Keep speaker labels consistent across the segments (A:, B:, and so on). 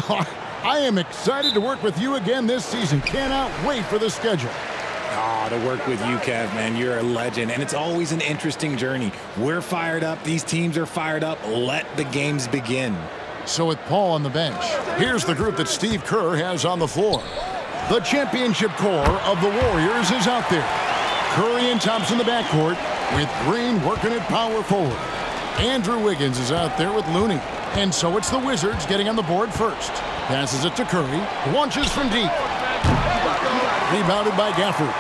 A: Oh, I am excited to work with you again this season. Cannot wait for the schedule.
B: Oh, to work with you, Kev, man. You're a legend, and it's always an interesting journey. We're fired up. These teams are fired up. Let the games begin.
A: So with Paul on the bench, here's the group that Steve Kerr has on the floor. The championship core of the Warriors is out there. Curry and Thompson in the backcourt, with Green working at power forward. Andrew Wiggins is out there with Looney. And so it's the Wizards getting on the board first. Passes it to Curry. Launches from deep. Rebounded by Gafford.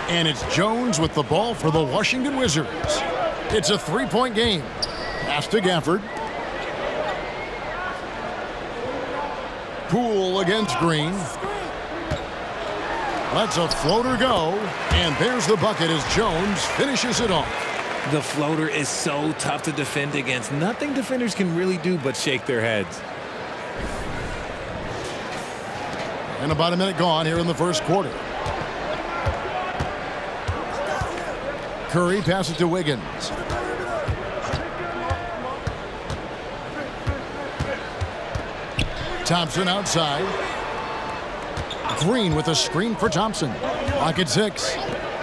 A: And it's Jones with the ball for the Washington Wizards. It's a three-point game. Pass to Gafford. Poole against Green. Lets a floater go. And there's the bucket as Jones finishes it off.
B: The floater is so tough to defend against. Nothing defenders can really do but shake their heads.
A: And about a minute gone here in the first quarter. Curry passes to Wiggins. Thompson outside. Green with a screen for Thompson. Clock at 6.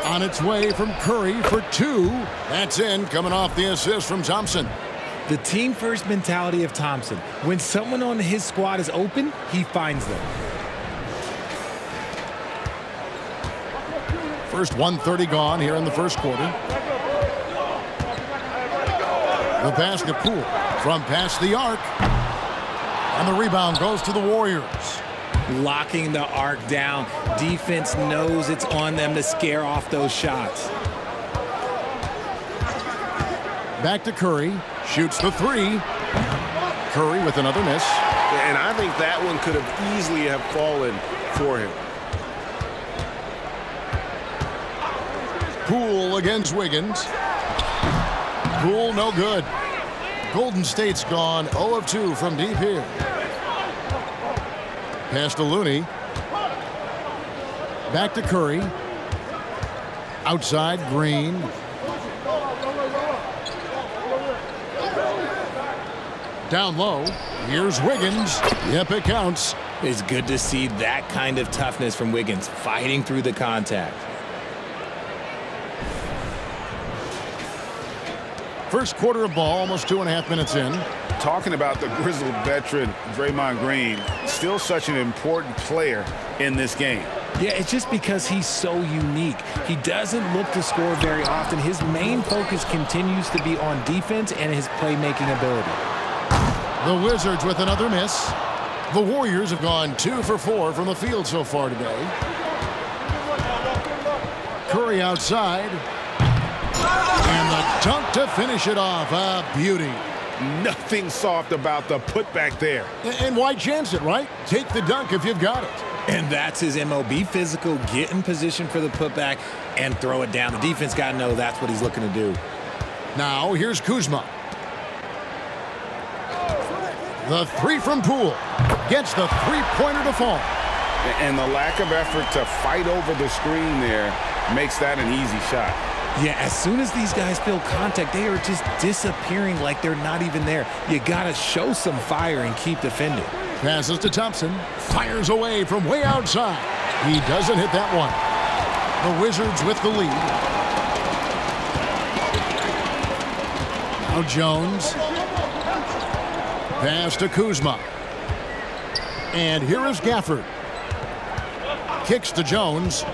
A: On its way from Curry for 2. That's in, coming off the assist from Thompson.
B: The team-first mentality of Thompson. When someone on his squad is open, he finds them.
A: First 1:30 gone here in the first quarter. The basket Poole from past the arc. And the rebound goes to the Warriors.
B: Locking the arc down. Defense knows it's on them to scare off those shots.
A: Back to Curry. Shoots the 3. Curry with another miss.
C: And I think that one could have easily have fallen for him.
A: Poole against Wiggins. Poole no good. Golden State's gone 0 of 2 from deep here. Pass to Looney. Back to Curry. Outside Green. Down low. Here's Wiggins. Yep, it counts.
B: It's good to see that kind of toughness from Wiggins, fighting through the contact.
A: First quarter of ball, almost 2.5 minutes in.
C: Talking about the grizzled veteran, Draymond Green, still such an important player in this game.
B: Yeah, it's just because he's so unique. He doesn't look to score very often. His main focus continues to be on defense and his playmaking ability.
A: The Wizards with another miss. The Warriors have gone 2 for 4 from the field so far today. Curry outside. And the dunk to finish it off. A beauty.
C: Nothing soft about the putback there.
A: And why chance it, right? Take the dunk if you've got it.
B: And that's his MO. Be physical, get in position for the putback, and throw it down. The defense got to know that's what he's looking to do.
A: Now here's Kuzma. The 3 from Poole. Gets the three-pointer to fall.
C: And the lack of effort to fight over the screen there makes that an easy shot.
B: Yeah, as soon as these guys feel contact, they are just disappearing like they're not even there. You got to show some fire and keep defending.
A: Passes to Thompson. Fires away from way outside. He doesn't hit that one. The Wizards with the lead. Now Jones. Pass to Kuzma. And here is Gafford. Kicks to Jones.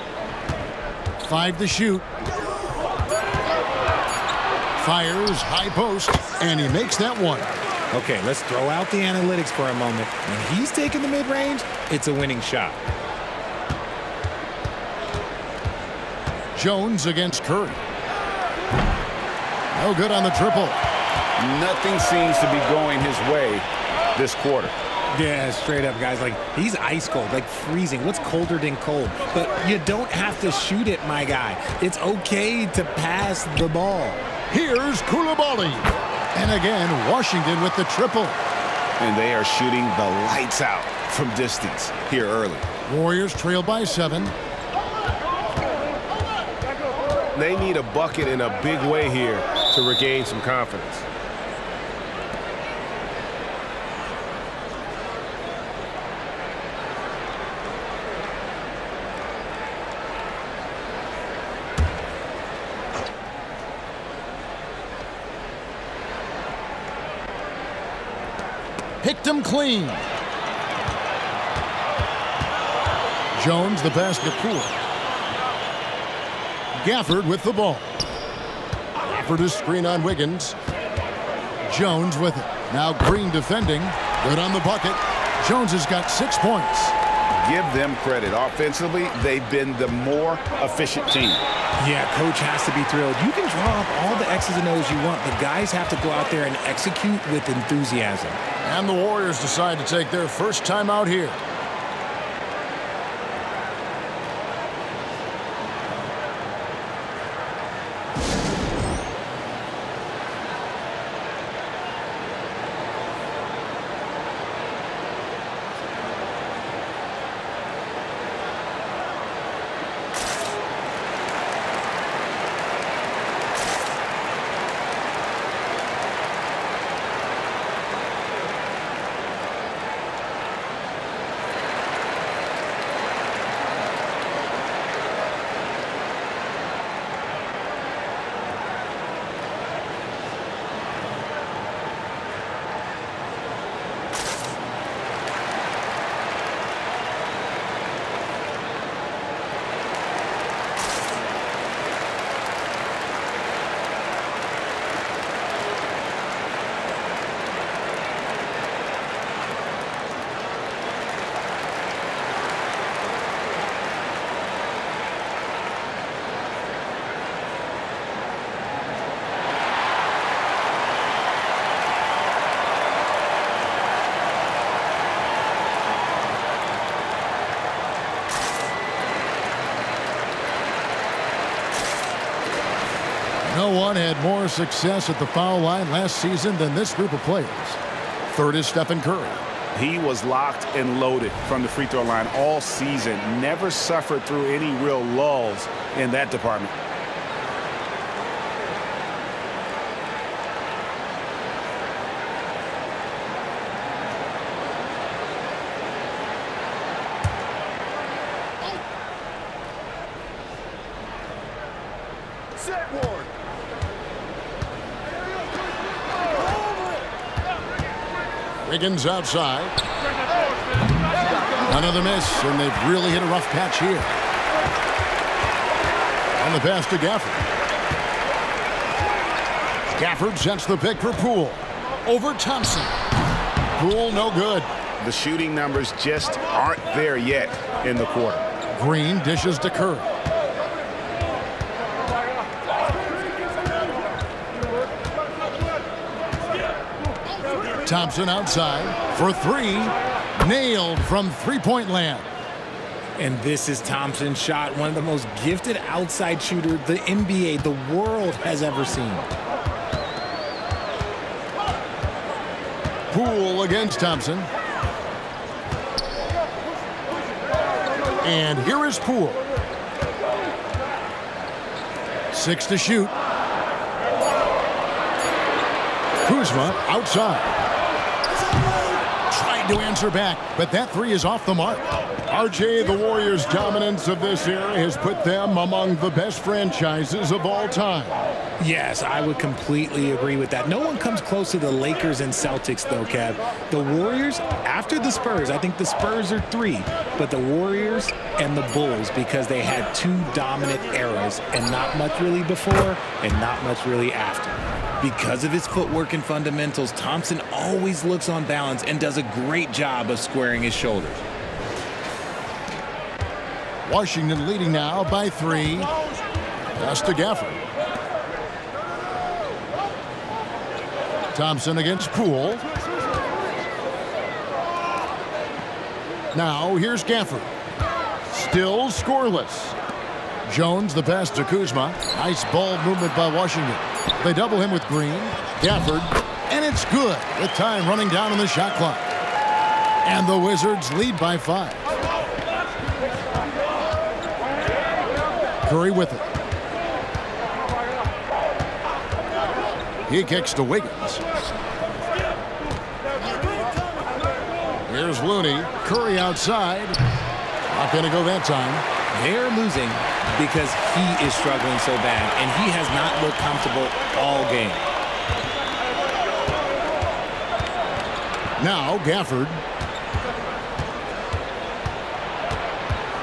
A: 5 to shoot. Fires, high post, and he makes that one.
B: Okay, let's throw out the analytics for a moment. When he's taking the mid-range, it's a winning shot.
A: Jones against Curry. No good on the triple.
C: Nothing seems to be going his way this quarter.
B: Yeah, straight up, guys. Like, he's ice cold, like freezing. What's colder than cold? But you don't have to shoot it, my guy. It's okay to pass the ball.
A: Here's Coulibaly. And again, Washington with the triple.
C: And they are shooting the lights out from distance here early.
A: Warriors trail by 7.
C: They need a bucket in a big way here to regain some confidence.
A: Picked him clean. Jones the basket Poole. Gafford with the ball. Gafford is screen on Wiggins. Jones with it. Now Green defending. Good on the bucket. Jones has got 6 points.
C: Give them credit. Offensively, they've been the more efficient team.
B: Yeah, coach has to be thrilled. You can draw up all the X's and O's you want, but guys have to go out there and execute with enthusiasm.
A: And the Warriors decide to take their first time out here. No one had more success at the foul line last season than this group of players. Third is Stephen Curry.
C: He was locked and loaded from the free throw line all season. Never suffered through any real lulls in that department.
A: Wiggins outside. Another miss, and they've really hit a rough patch here. On the pass to Gafford. Gafford sets the pick for Poole. Over Thompson. Poole no good.
C: The shooting numbers just aren't there yet in the quarter.
A: Green dishes to Curry. Thompson outside for three. Nailed from three-point land.
B: And this is Thompson's shot, one of the most gifted outside shooters the NBA, the world has ever seen.
A: Poole against Thompson. And here is Poole. 6 to shoot. Kuzma outside. Tried to answer back, but that three is off the mark. RJ, the Warriors' dominance of this era has put them among the best franchises of all time.
B: Yes, I would completely agree with that. No one comes close to the Lakers and Celtics, though, Kev. The Warriors, after the Spurs, I think the Spurs are 3, but the Warriors and the Bulls, because they had 2 dominant eras and not much really before and not much really after. Because of his footwork and fundamentals, Thompson always looks on balance and does a great job of squaring his shoulders.
A: Washington leading now by 3. Pass to Gafford. Thompson against Poole. Now here's Gafford. Still scoreless. Jones the pass to Kuzma. Nice ball movement by Washington. They double him with Green. Gafford. And it's good with time running down on the shot clock. And the Wizards lead by 5. Curry with it. He kicks to Wiggins. Here's Looney. Curry outside. Not going to go that time.
B: They're losing because he is struggling so bad, and he has not looked comfortable all game.
A: Now Gafford.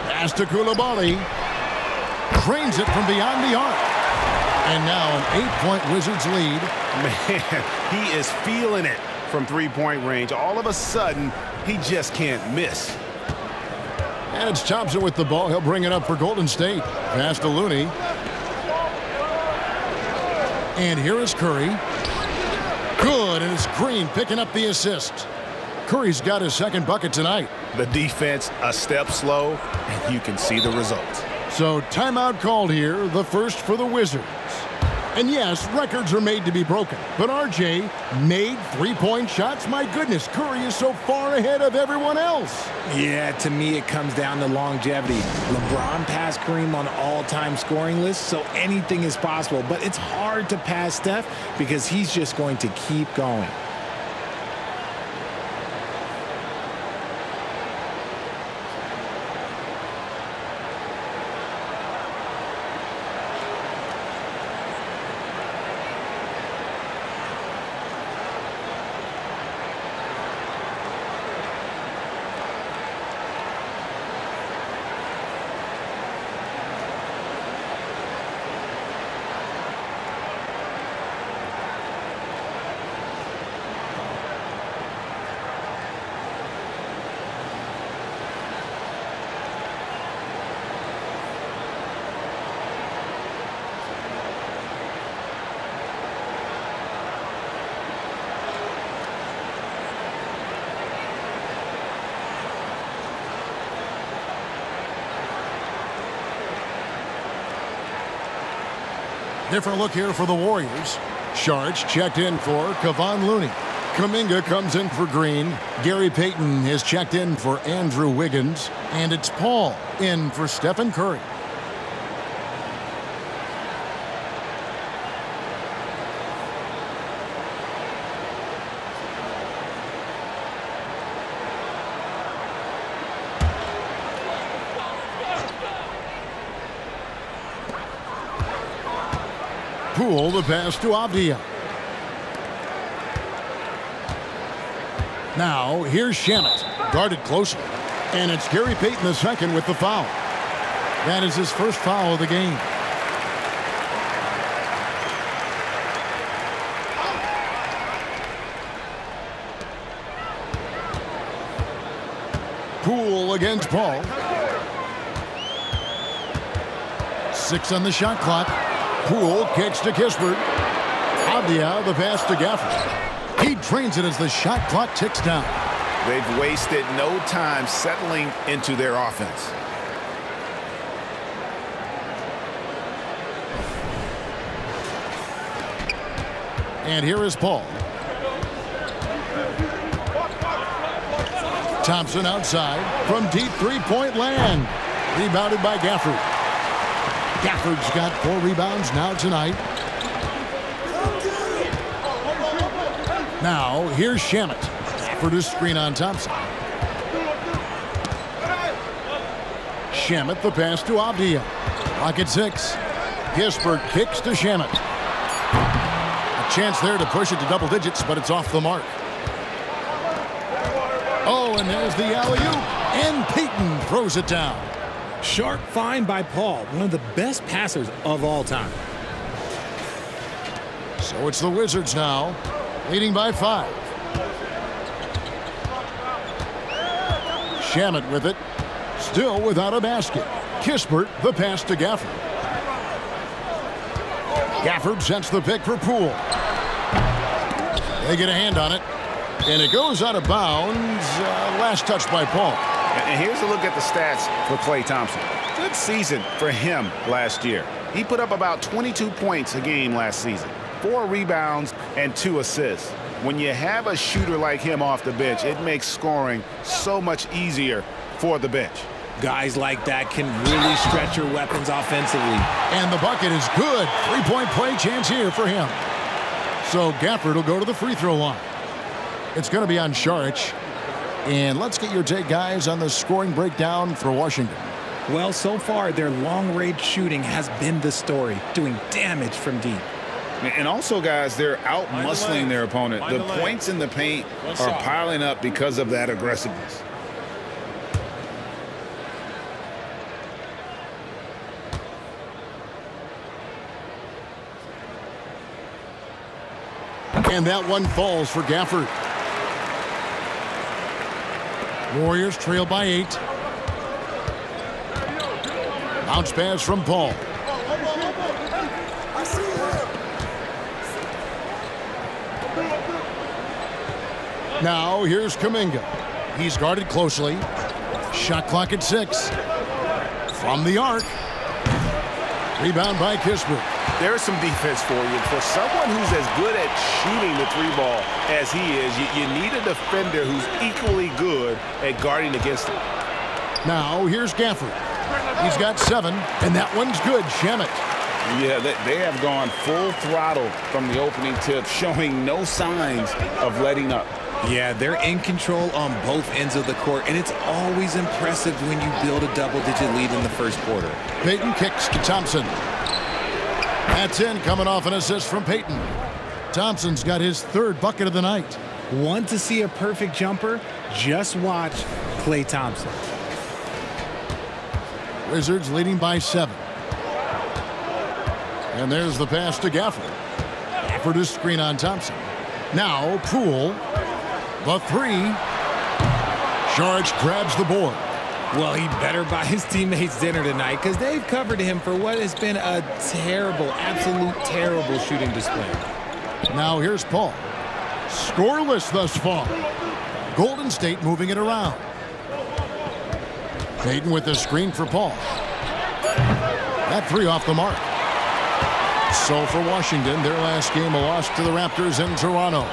A: Pass to Coulibaly. Trains it from beyond the arc. And now an 8-point Wizards lead.
C: Man, he is feeling it from three-point range. All of a sudden, he just can't miss.
A: And it's Thompson with the ball. He'll bring it up for Golden State. Pass to Looney. And here is Curry. Good, and it's Green picking up the assist. Curry's got his second bucket tonight.
C: The defense a step slow, and you can see the result.
A: So timeout called here, the first for the Wizards. And yes, records are made to be broken. But RJ made three-point shots. My goodness, Curry is so far ahead of everyone else.
B: Yeah, to me it comes down to longevity. LeBron passed Kareem on all-time scoring lists, so anything is possible. But it's hard to pass Steph because he's just going to keep going.
A: Different look here for the Warriors. Sharch checked in for Kevon Looney. Kuminga comes in for Green. Gary Payton is checked in for Andrew Wiggins. And it's Paul in for Stephen Curry. Poole, the pass to Abdia. Now, here's Shamet, guarded closely. And it's Gary Payton II with the foul. That is his first foul of the game. Poole against Paul. 6 on the shot clock. Poole kicks to Kispert. Abdia, the pass to Gafford. He trains it as the shot clock ticks down.
C: They've wasted no time settling into their offense.
A: And here is Paul. Thompson outside from deep three-point land. Rebounded by Gafford. Gafford's got 4 rebounds now tonight. Now, here's Shamet. Gafford is screen on Thompson. Shamet, the pass to Abdia. Clock at 6. Kispert kicks to Shamet. A chance there to push it to double digits, but it's off the mark. Oh, and there's the alley-oop. And Payton throws it down.
B: Sharp find by Paul, one of the best passers of all time.
A: So it's the Wizards now, leading by 5. Shamet with it, still without a basket. Kispert, the pass to Gafford. Gafford sets the pick for Poole. They get a hand on it, and it goes out of bounds. Last touch by Paul.
C: And here's a look at the stats for Klay Thompson. Good season for him last year. He put up about 22 points a game last season, 4 rebounds and 2 assists. When you have a shooter like him off the bench, it makes scoring so much easier for the bench.
B: Guys like that can really stretch your weapons offensively.
A: And the bucket is good. 3-point play chance here for him. So Gafford will go to the free throw line. It's going to be on Sharch. And let's get your take, guys, on the scoring breakdown for Washington.
B: Well, so far, their long-range shooting has been the story, doing damage from deep.
C: And also, guys, they're out-muscling their opponent. The points in the paint are piling up because of that aggressiveness.
A: And that one falls for Gafford. Warriors trail by 8. Bounce pass from Paul. Now here's Kuminga. He's guarded closely. Shot clock at 6. From the arc. Rebound by Kispert.
C: There's some defense for you. For someone who's as good at shooting the three ball as he is, you need a defender who's equally good at guarding against him.
A: Now here's Gafford. He's got 7, and that one's good. Shamet.
C: Yeah, they have gone full throttle from the opening tip, showing no signs of letting up.
B: Yeah, they're in control on both ends of the court, and it's always impressive when you build a double-digit lead in the first quarter.
A: Payton kicks to Thompson. That's in, coming off an assist from Payton. Thompson's got his 3rd bucket of the night.
B: Want to see a perfect jumper? Just watch Klay Thompson.
A: Wizards leading by 7. And there's the pass to Gafford. Gafford is screen on Thompson. Now Poole. The 3. Sharge grabs the board.
B: Well, he better buy his teammates dinner tonight because they've covered him for what has been a terrible, absolute terrible shooting display.
A: Now here's Paul. Scoreless thus far. Golden State moving it around. Payton with the screen for Paul. That 3 off the mark. So for Washington, their last game a loss to the Raptors in Toronto.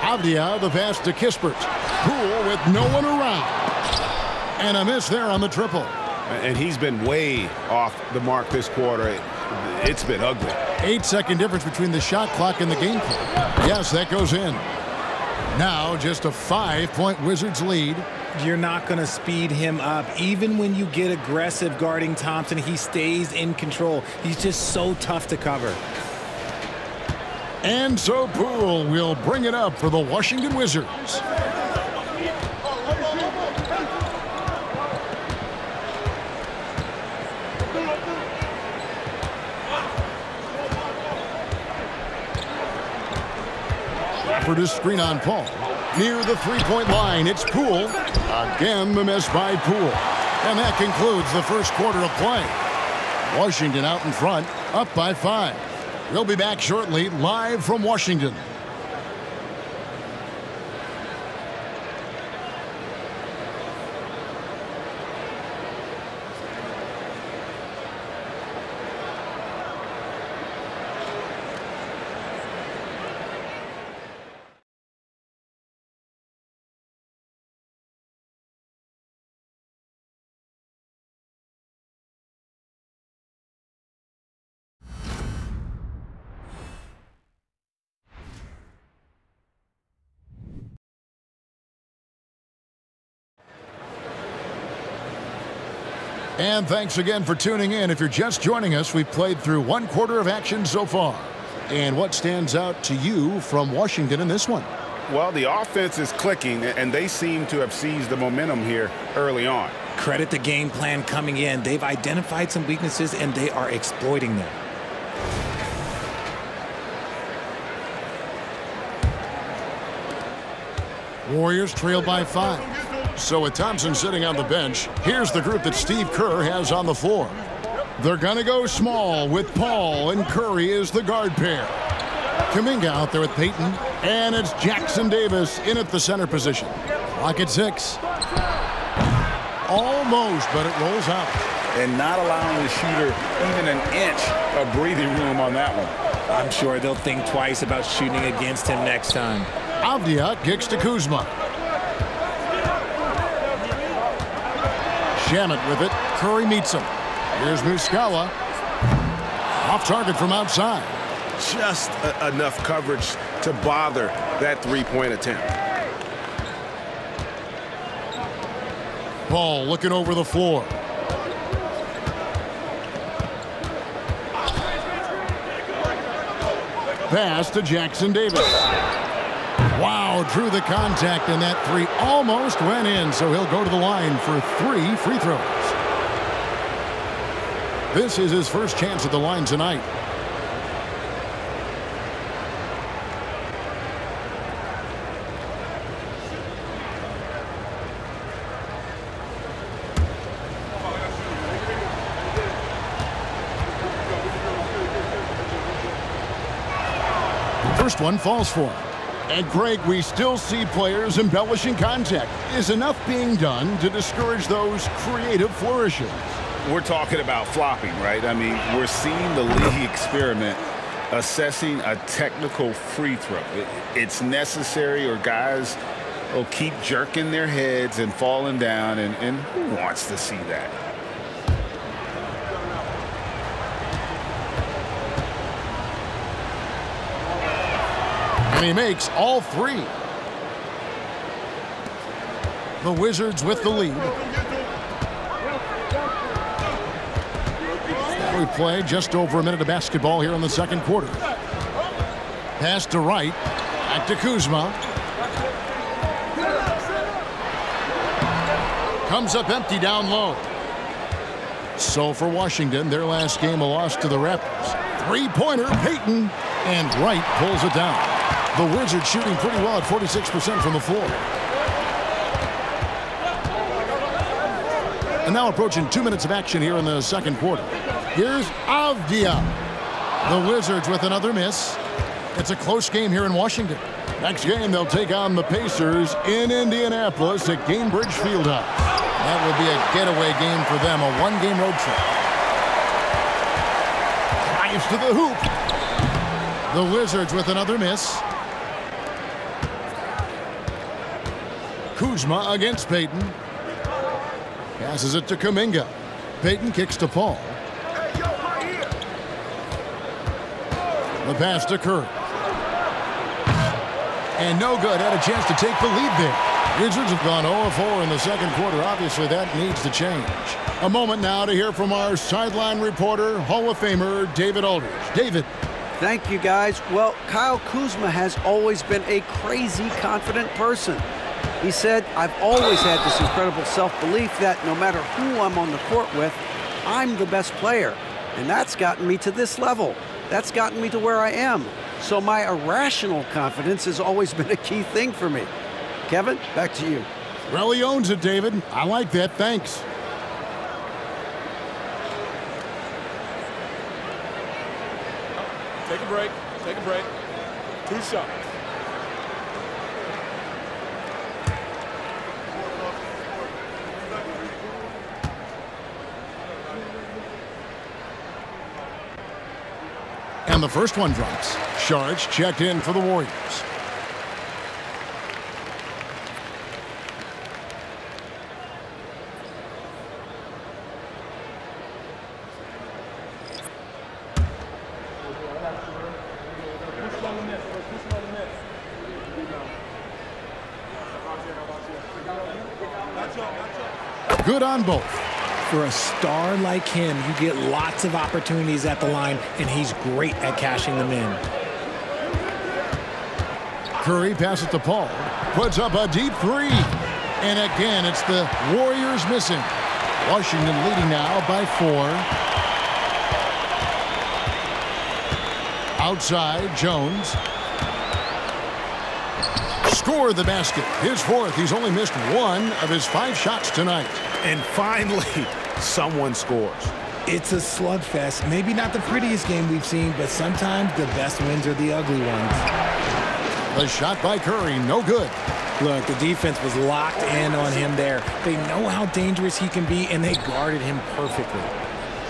A: Avdia, the pass to Kispert. Poole with no one around. And a miss there on the triple.
C: And he's been way off the mark this quarter. It's been ugly.
A: 8-second difference between the shot clock and the game clock. Yes, that goes in. Now just a 5-point Wizards lead.
B: You're not going to speed him up. Even when you get aggressive guarding Thompson, he stays in control. He's just so tough to cover.
A: And so Poole will bring it up for the Washington Wizards. For this screen on Paul. Near the 3-point line, it's Poole. Again, the miss by Poole. And that concludes the first quarter of play. Washington out in front, up by 5. We'll be back shortly, live from Washington. And thanks again for tuning in. If you're just joining us, we've played through 1 quarter of action so far. And what stands out to you from Washington in this one?
C: Well, the offense is clicking, and they seem to have seized the momentum here early on.
B: Credit the game plan coming in. They've identified some weaknesses, and they are exploiting them.
A: Warriors trail by 5. So with Thompson sitting on the bench, here's the group that Steve Kerr has on the floor. They're going to go small with Paul and Curry as the guard pair. Kuminga out there with Payton, and it's Jackson Davis in at the center position. Clock at 6. Almost, but it rolls out.
C: And not allowing the shooter even an inch of breathing room on that one.
B: I'm sure they'll think twice about shooting against him next time.
A: Avdia kicks to Kuzma. Shamet with it. Curry meets him. Here's Muscala. Off target from outside.
C: Just enough coverage to bother that three-point attempt.
A: Ball looking over the floor. pass to Jackson Davis. Wow, drew the contact, and that three almost went in, so he'll go to the line for 3 free throws. This is his first chance at the line tonight. First one falls for him. And Greg, we still see players embellishing contact. Is enough being done to discourage those creative flourishes?
C: We're talking about flopping, right? I mean, we're seeing the league experiment assessing a technical free throw. It's necessary, or guys will keep jerking their heads and falling down, and who wants to see that?
A: And he makes all 3. The Wizards with the lead. We've played just over a minute of basketball here in the second quarter. Pass to Wright. Back to Kuzma. Comes up empty down low. So for Washington, their last game a loss to the Raptors. Three-pointer, Payton. And Wright pulls it down. The Wizards shooting pretty well at 46% from the floor. And now approaching 2 minutes of action here in the second quarter. Here's Avdia. The Wizards with another miss. It's a close game here in Washington. Next game, they'll take on the Pacers in Indianapolis at Gainbridge Fieldhouse. That will be a getaway game for them, a one-game road trip. Drives to the hoop. The Wizards with another miss. Kuzma against Payton. Passes it to Kuminga. Payton kicks to Paul. The pass to Curry. And no good. Had a chance to take the lead there. Wizards have gone 0-4 in the second quarter. Obviously, that needs to change. A moment now to hear from our sideline reporter, Hall of Famer David Aldridge. David.
D: Thank you, guys. Well, Kyle Kuzma has always been a crazy confident person. He said, I've always had this incredible self-belief that no matter who I'm on the court with, I'm the best player. And that's gotten me to this level. That's gotten me to where I am. So my irrational confidence has always been a key thing for me. Kevin, back to you.
A: Well, he owns it, David. I like that. Thanks.
E: Take a break. Take a break. 2 shots.
A: And the first one drops. Sharks checked in for the Warriors. Good on both.
B: For a star like him, you get lots of opportunities at the line, and he's great at cashing them in.
A: Curry passes to Paul. Puts up a deep 3. And again, it's the Warriors missing. Washington leading now by 4. Outside, Jones. Score the basket. His 4th. He's only missed 1 of his 5 shots tonight.
C: And finally, someone scores.
B: It's a slugfest. Maybe not the prettiest game we've seen, but sometimes the best wins are the ugly ones.
A: The shot by Curry, no good.
B: Look, the defense was locked in on him there. They know how dangerous he can be, and they guarded him perfectly.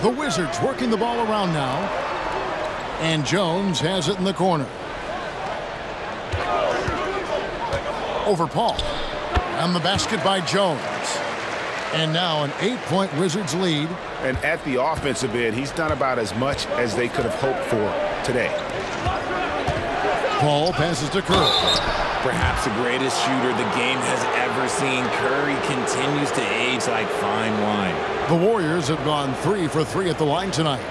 A: The Wizards working the ball around now. And Jones has it in the corner. Over Paul. And the basket by Jones. And now an 8-point Wizards lead.
C: And at the offensive end, he's done about as much as they could have hoped for today.
A: Paul passes to Curry.
F: Perhaps the greatest shooter the game has ever seen. Curry continues to age like fine wine.
A: The Warriors have gone 3 for 3 at the line tonight.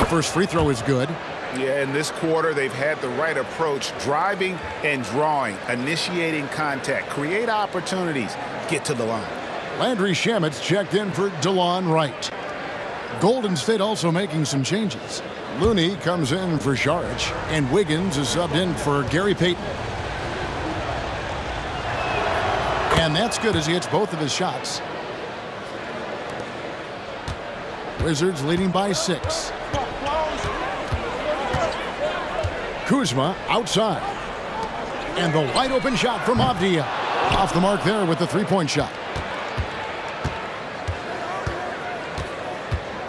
A: The first free throw is good.
C: Yeah, in this quarter, they've had the right approach, driving and drawing, initiating contact, create opportunities, get to the line.
A: Landry Shamet's checked in for DeLon Wright. Golden State also making some changes. Looney comes in for Saric, and Wiggins is subbed in for Gary Payton. And that's good as he hits both of his shots. Wizards leading by 6. Kuzma outside. And the wide open shot from Avdia. Off the mark there with the three-point shot.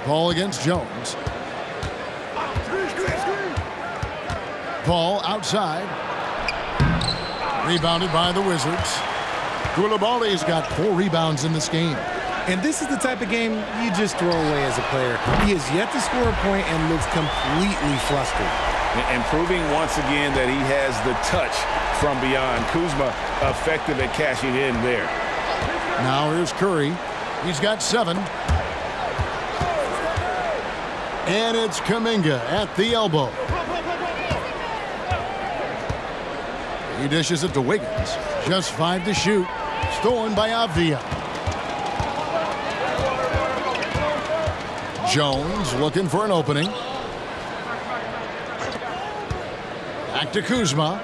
A: Paul against Jones. Paul outside. Rebounded by the Wizards. Koulibaly's got 4 rebounds in this game.
B: And this is the type of game you just throw away as a player. He has yet to score a point and looks completely flustered.
C: And proving once again that he has the touch from beyond. Kuzma effective at cashing in there.
A: Now here's Curry. He's got 7. And it's Kuminga at the elbow. He dishes it to Wiggins. Just 5 to shoot. Stolen by Avdia. Jones looking for an opening. Back to Kuzma.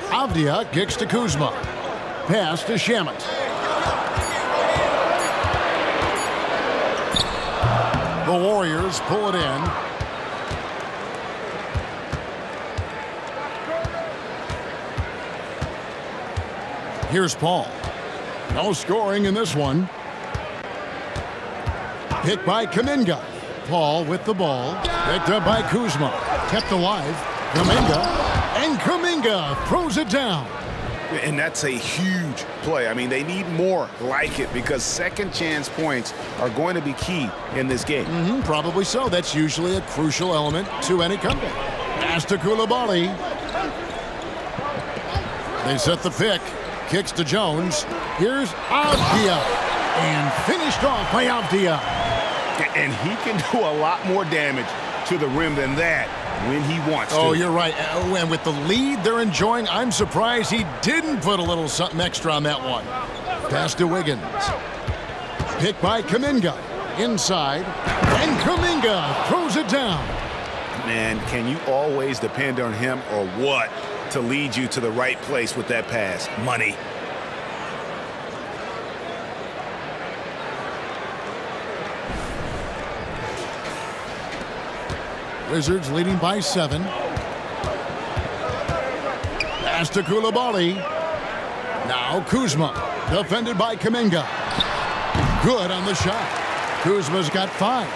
A: Avdia kicks to Kuzma. Pass to Shamet. The Warriors pull it in. Here's Paul. No scoring in this one. Picked by Kuminga. Paul with the ball. Picked up by Kuzma. Kept alive. Kuminga. And Kuminga throws it down.
C: And that's a huge play. I mean, they need more like it because second chance points are going to be key in this game.
A: Probably so. That's usually a crucial element to any comeback. Pass to Koulibaly. They set the pick. Kicks to Jones. Here's Avdia. And finished off by Avdia.
C: And he can do a lot more damage to the rim than that when he wants to.
A: Oh, you're right. And with the lead they're enjoying, I'm surprised he didn't put a little something extra on that one. Pass to Wiggins. Picked by Kuminga. Inside. And Kuminga throws it down.
C: Man, can you always depend on him or what to lead you to the right place with that pass? Money.
A: Wizards leading by 7. Pass to Koulibaly. Now Kuzma. Defended by Kuminga. Good on the shot. Kuzma's got 5.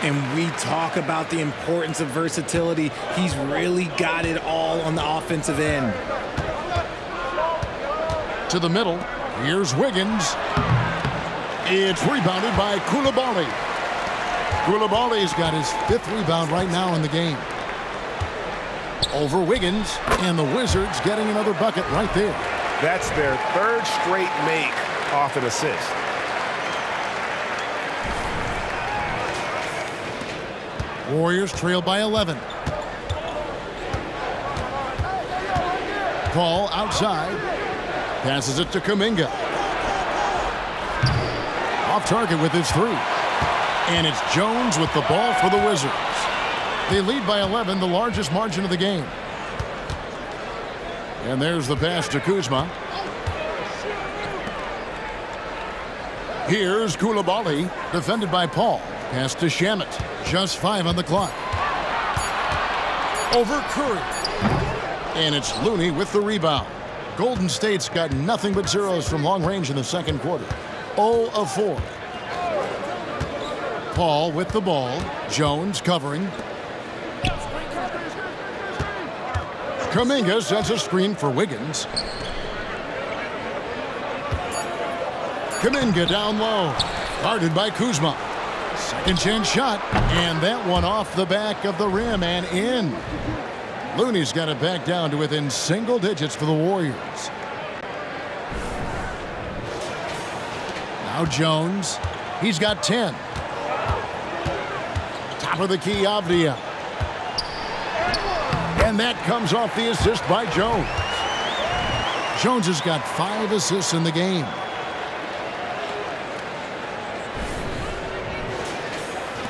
B: And we talk about the importance of versatility. He's really got it all on the offensive end.
A: To the middle. Here's Wiggins. It's rebounded by Koulibaly. Koulibaly's got his 5th rebound right now in the game. Over Wiggins, and the Wizards getting another bucket right there.
C: That's their 3rd straight make off an assist.
A: Warriors trail by 11. Paul outside. Passes it to Kuminga. Off target with his 3. And it's Jones with the ball for the Wizards. They lead by 11, the largest margin of the game. And there's the pass to Kuzma. Here's Koulibaly, defended by Paul. Pass to Shamet. Just 5 on the clock. Over Curry. And it's Looney with the rebound. Golden State's got nothing but zeros from long range in the second quarter. 0 of 4. Paul with the ball. Jones covering. Kuminga sets a screen for Wiggins. Kuminga down low. Guarded by Kuzma. Second chance shot. And that one off the back of the rim and in. Looney's got it back down to within single digits for the Warriors. Now Jones. He's got 10. Top of the key, Avdia. And that comes off the assist by Jones. Jones has got 5 assists in the game.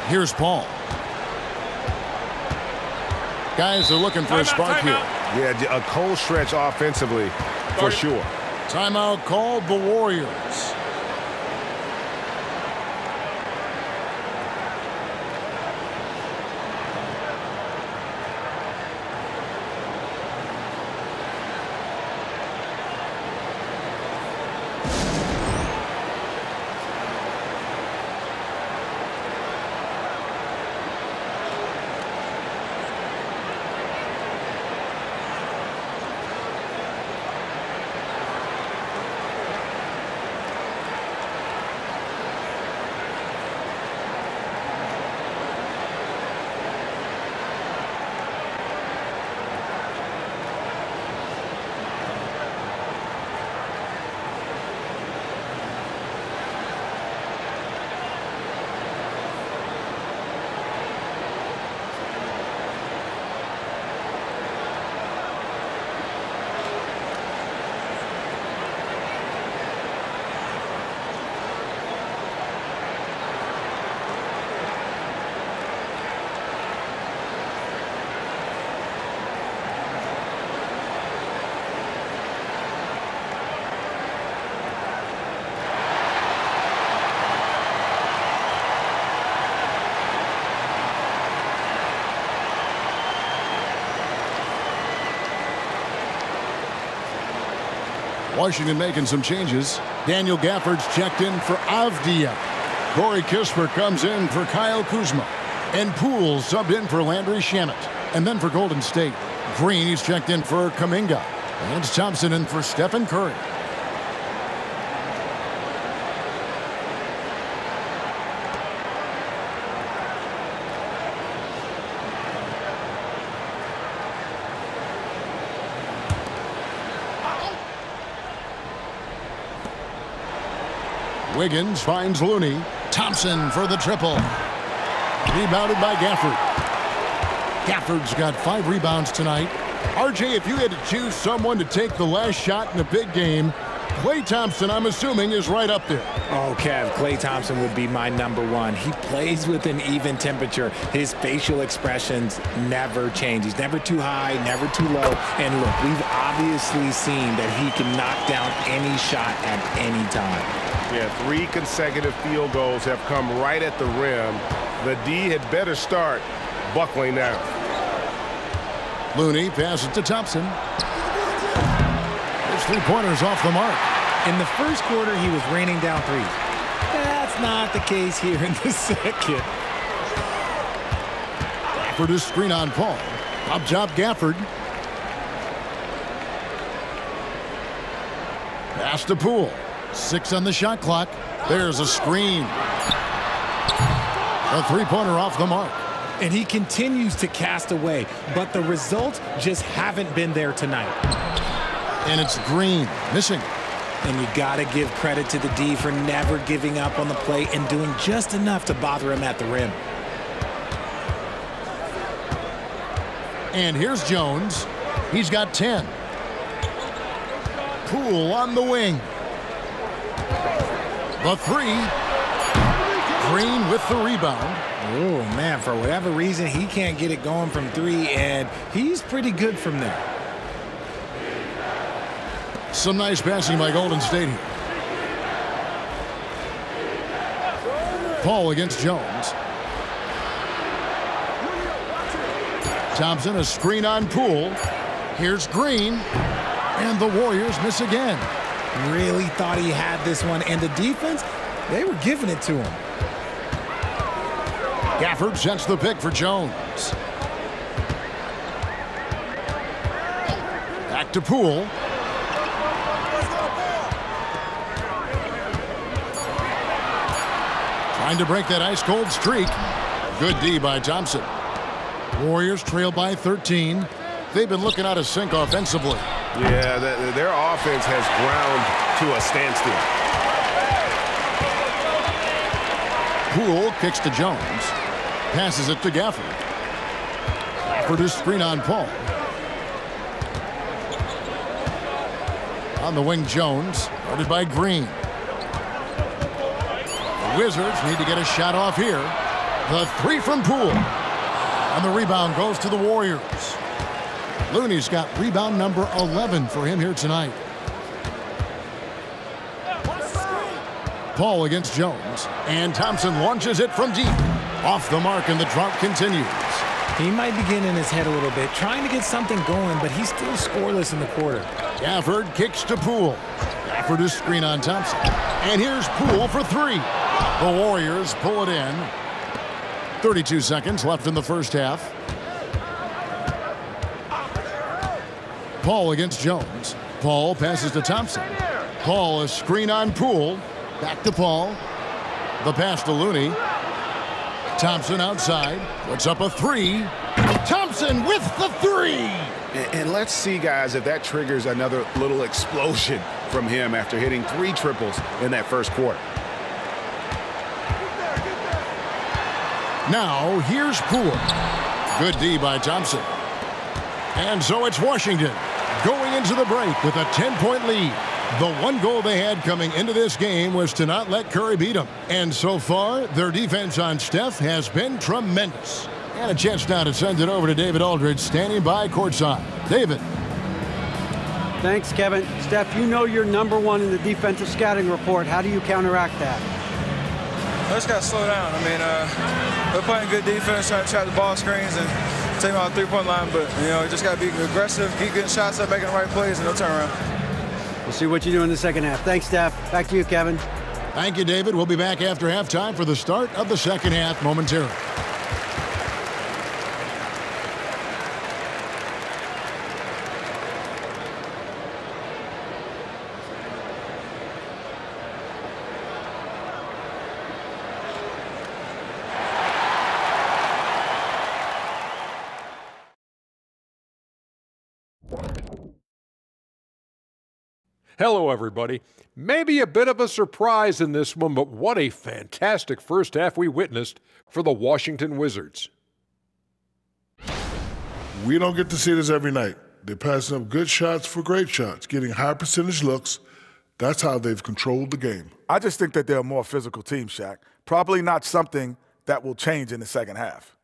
A: Here's Paul. Guys are looking for a spark here.
G: Yeah, a cold stretch offensively, for sure.
A: Timeout called the Warriors. Washington making some changes. Daniel Gafford's checked in for Avdia. Corey Kispert comes in for Kyle Kuzma. And Poole subbed in for Landry Shamet. And then for Golden State, Green, he's checked in for Kuminga. And Thompson in for Stephen Curry. Wiggins finds Looney. Thompson for the triple. Rebounded by Gafford. Gafford's got 5 rebounds tonight. RJ, if you had to choose someone to take the last shot in a big game, Klay Thompson, I'm assuming, is right up there.
B: Oh, Kev, Klay Thompson would be my #1. He plays with an even temperature. His facial expressions never change. He's never too high, never too low. And look, we've obviously seen that he can knock down any shot at any time.
G: Yeah, 3 consecutive field goals have come right at the rim. The D had better start buckling down.
A: Looney passes to Thompson. His 3-pointers off the mark.
B: In the first quarter, he was raining down threes. That's not the case here in the second.
A: Gafford is screen on Paul. Up job Gafford. Pass to Poole. 6 on the shot clock. There's a screen. A 3-pointer off the mark.
B: And he continues to cast away, but the results just haven't been there tonight.
A: And it's Green, missing.
B: And you got to give credit to the D for never giving up on the play and doing just enough to bother him at the rim.
A: And here's Jones. He's got 10. Poole on the wing. The 3. Green with the rebound.
B: Oh, man, for whatever reason, he can't get it going from 3, and he's pretty good from there.
A: Some nice passing by Golden State here. Paul against Jones. Thompson, a screen on Poole. Here's Green. And the Warriors miss again.
B: Really thought he had this one, and the defense, they were giving it to him.
A: Gafford sets the pick for Jones. Back to Poole. Trying to break that ice-cold streak. Good D by Thompson. Warriors trail by 13. They've been looking out of sync offensively.
G: Yeah, their offense has ground to a standstill.
A: Poole kicks to Jones. Passes it to Gafford. Gafford is screen on Paul. On the wing, Jones, guarded by Green. The Wizards need to get a shot off here. The three from Poole. And the rebound goes to the Warriors. Looney's got rebound number 11 for him here tonight. Paul against Jones. And Thompson launches it from deep. Off the mark, and the drought continues.
B: He might be getting in his head a little bit, trying to get something going, but he's still scoreless in the quarter.
A: Gafford kicks to Poole. Gafford is screen on Thompson. And here's Poole for three. The Warriors pull it in. 32 seconds left in the first half. Paul against Jones. Paul passes to Thompson. Paul is screen on Poole. Back to Paul. The pass to Looney. Thompson outside. Puts up a three. Thompson with the three.
C: And let's see, guys, if that triggers another little explosion from him after hitting 3 triples in that first quarter.
A: Now, here's Poole. Good D by Thompson. And so it's Washington going into the break with a 10-point lead. The one goal they had coming into this game was to not let Curry beat them. And so far, their defense on Steph has been tremendous. And a chance now to send it over to David Aldridge, standing by courtside. David.
D: Thanks, Kevin. Steph, you know you're #1 in the defensive scouting report. How do you counteract that?
H: I just got to slow down. I mean, we're playing good defense, trying to trap the ball screens and take them out the three-point line. But, you know, just got to be aggressive, keep getting shots up, making the right plays, and no turnaround.
D: We'll see what you do in the second half. Thanks, Steph. Back to you, Kevin.
A: Thank you, David. We'll be back after halftime for the start of the second half momentarily.
I: Hello, everybody. Maybe a bit of a surprise in this one, but what a fantastic first half we witnessed for the Washington Wizards.
J: We don't get to see this every night. They're passing up good shots for great shots, getting high percentage looks. That's how they've controlled the game.
K: I just think that they're a more physical team, Shaq. Probably not something that will change in the second half.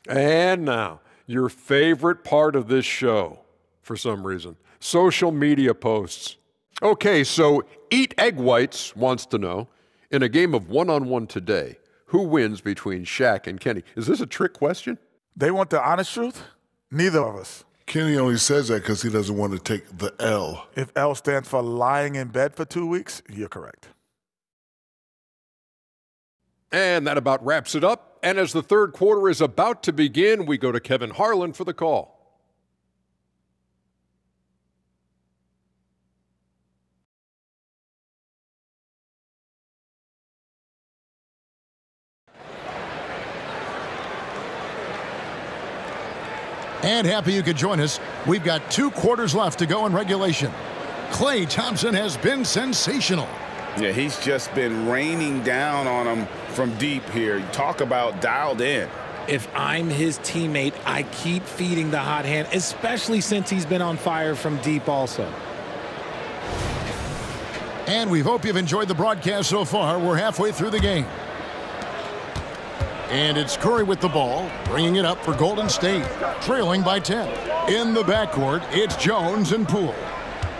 I: And now, your favorite part of this show, for some reason, social media posts. Okay, so Eat Egg Whites wants to know, in a game of one-on-one today, who wins between Shaq and Kenny? Is this a trick question?
K: They want the honest truth? Neither of us.
J: Kenny only says that because he doesn't want to take the L.
K: If L stands for lying in bed for 2 weeks, you're correct.
I: And that about wraps it up. And as the third quarter is about to begin, we go to Kevin Harlan for the call.
A: And happy you could join us. We've got 2 quarters left to go in regulation. Klay Thompson has been sensational.
C: Yeah, he's just been raining down on him from deep here. Talk about dialed in.
B: If I'm his teammate, I keep feeding the hot hand, especially since he's been on fire from deep also.
A: And we hope you've enjoyed the broadcast so far. We're halfway through the game. And it's Curry with the ball, bringing it up for Golden State, trailing by 10. In the backcourt, it's Jones and Poole.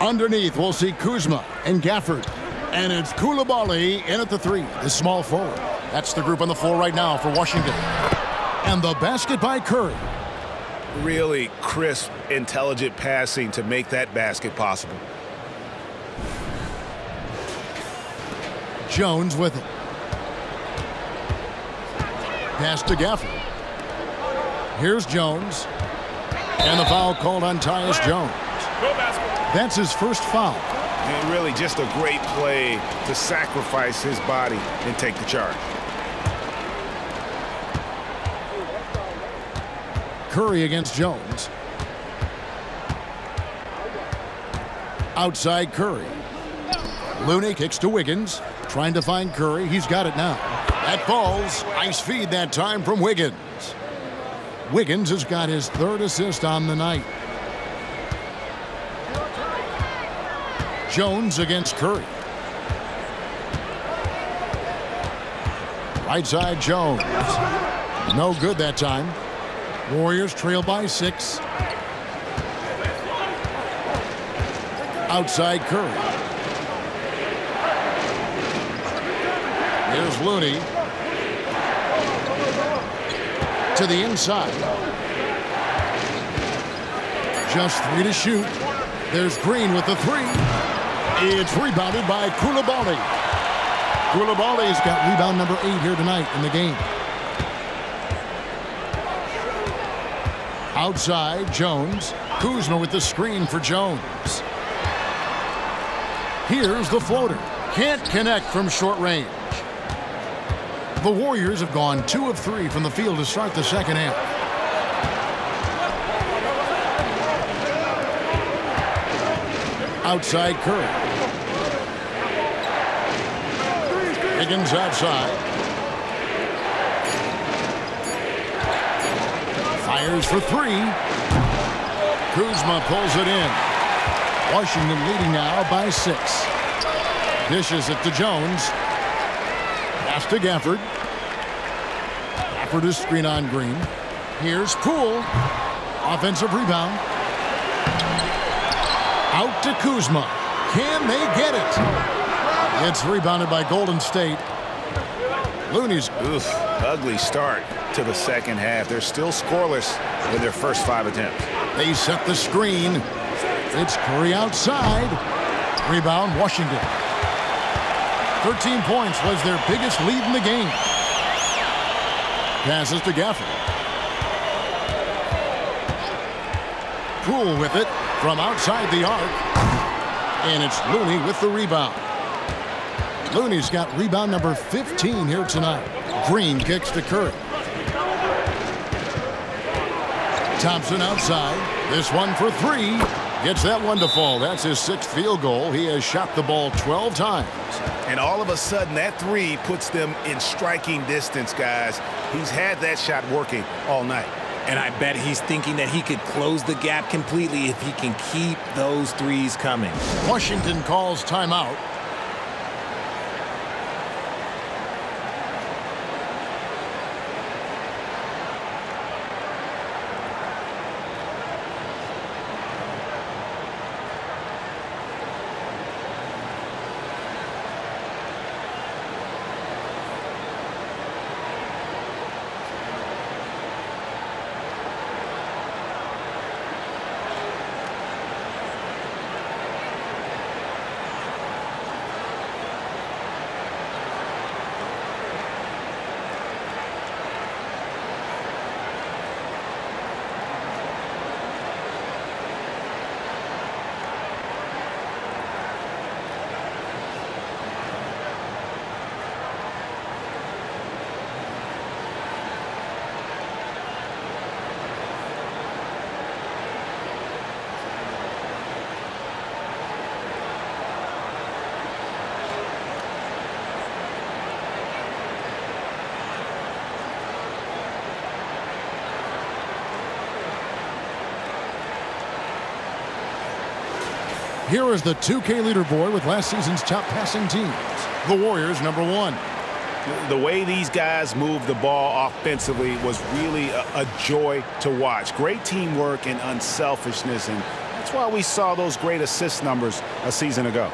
A: Underneath, we'll see Kuzma and Gafford. And it's Coulibaly in at the 3, the small forward. That's the group on the floor right now for Washington. And the basket by Curry.
C: Really crisp, intelligent passing to make that basket possible.
A: Jones with it. Pass to Gafford. Here's Jones. And the foul called on Tyus Jones. That's his first foul.
C: And really just a great play to sacrifice his body and take the charge.
A: Curry against Jones. Outside Curry. Looney kicks to Wiggins. Trying to find Curry. He's got it now. That falls. Nice feed that time from Wiggins. Wiggins has got his 3rd assist on the night. Jones against Curry. Right side Jones. No good that time. Warriors trail by 6. Outside Curry. Here's Looney. To the inside. Just 3 to shoot. There's Green with the 3. It's rebounded by Koulibaly. Koulibaly's got rebound number 8 here tonight in the game. Outside, Jones. Kuzma with the screen for Jones. Here's the floater. Can't connect from short range. The Warriors have gone 2 of 3 from the field to start the second half. Outside Curry. Higgins outside. Fires for 3. Kuzma pulls it in. Washington leading now by 6. Dishes it to Jones. Pass to Gafford. Gafford is screen on Green. Here's Poole. Offensive rebound. Out to Kuzma. Can they get it? It's rebounded by Golden State. Looney's
C: ugly start to the second half. They're still scoreless in their first 5 attempts.
A: They set the screen. It's Curry outside. Rebound, Washington. 13 points was their biggest lead in the game. Passes to Gafford. Poole with it from outside the arc. And it's Looney with the rebound. Looney's got rebound number 15 here tonight. Green kicks to Curry. Thompson outside. This one for 3. Gets that one to fall. That's his 6th field goal. He has shot the ball 12 times.
C: And all of a sudden, that 3 puts them in striking distance, guys. He's had that shot working all night.
F: And I bet he's thinking that he could close the gap completely if he can keep those 3s coming.
A: Washington calls timeout. Here is the 2K leaderboard with last season's top passing teams. The Warriors, number 1.
C: The way these guys move the ball offensively was really a joy to watch. Great teamwork and unselfishness, and that's why we saw those great assist numbers a season ago.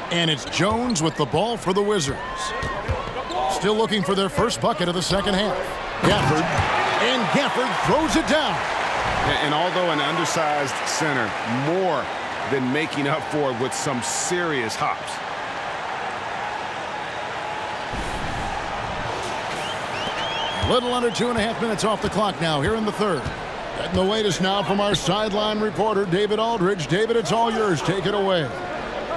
A: And it's Jones with the ball for the Wizards. Still looking for their first bucket of the second half. Gafford, and Gafford throws it down.
G: And although an undersized center, more than making up for it with some serious hops.
A: A little under 2.5 minutes off the clock now here in the 3rd. Getting the latest now from our sideline reporter, David Aldridge. David, it's all yours. Take it away.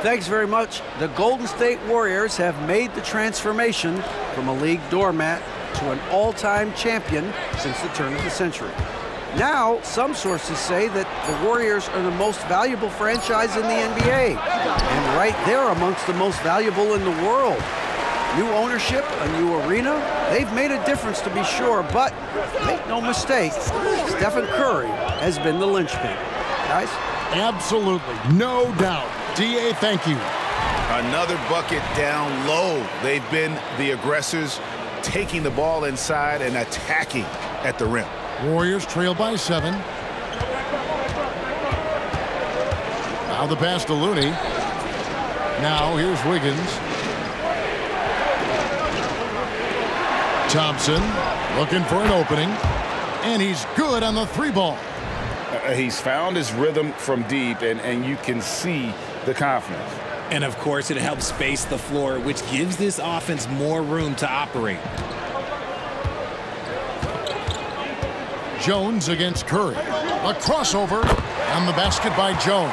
D: Thanks very much. The Golden State Warriors have made the transformation from a league doormat to an all-time champion since the turn of the century. Now, some sources say that the Warriors are the most valuable franchise in the NBA. And right there amongst the most valuable in the world. New ownership, a new arena, they've made a difference to be sure, but make no mistake, Stephen Curry has been the linchpin. Guys?
A: Absolutely, no doubt. D.A., thank you.
C: Another bucket down low. They've been the aggressors, taking the ball inside and attacking at the rim.
A: Warriors trail by 7. Now the pass to Looney. Now here's Wiggins. Thompson looking for an opening, and he's good on the 3-ball.
C: He's found his rhythm from deep, and you can see the confidence.
B: And, of course, it helps space the floor, which gives this offense more room to operate.
A: Jones against Curry. A crossover on the basket by Jones.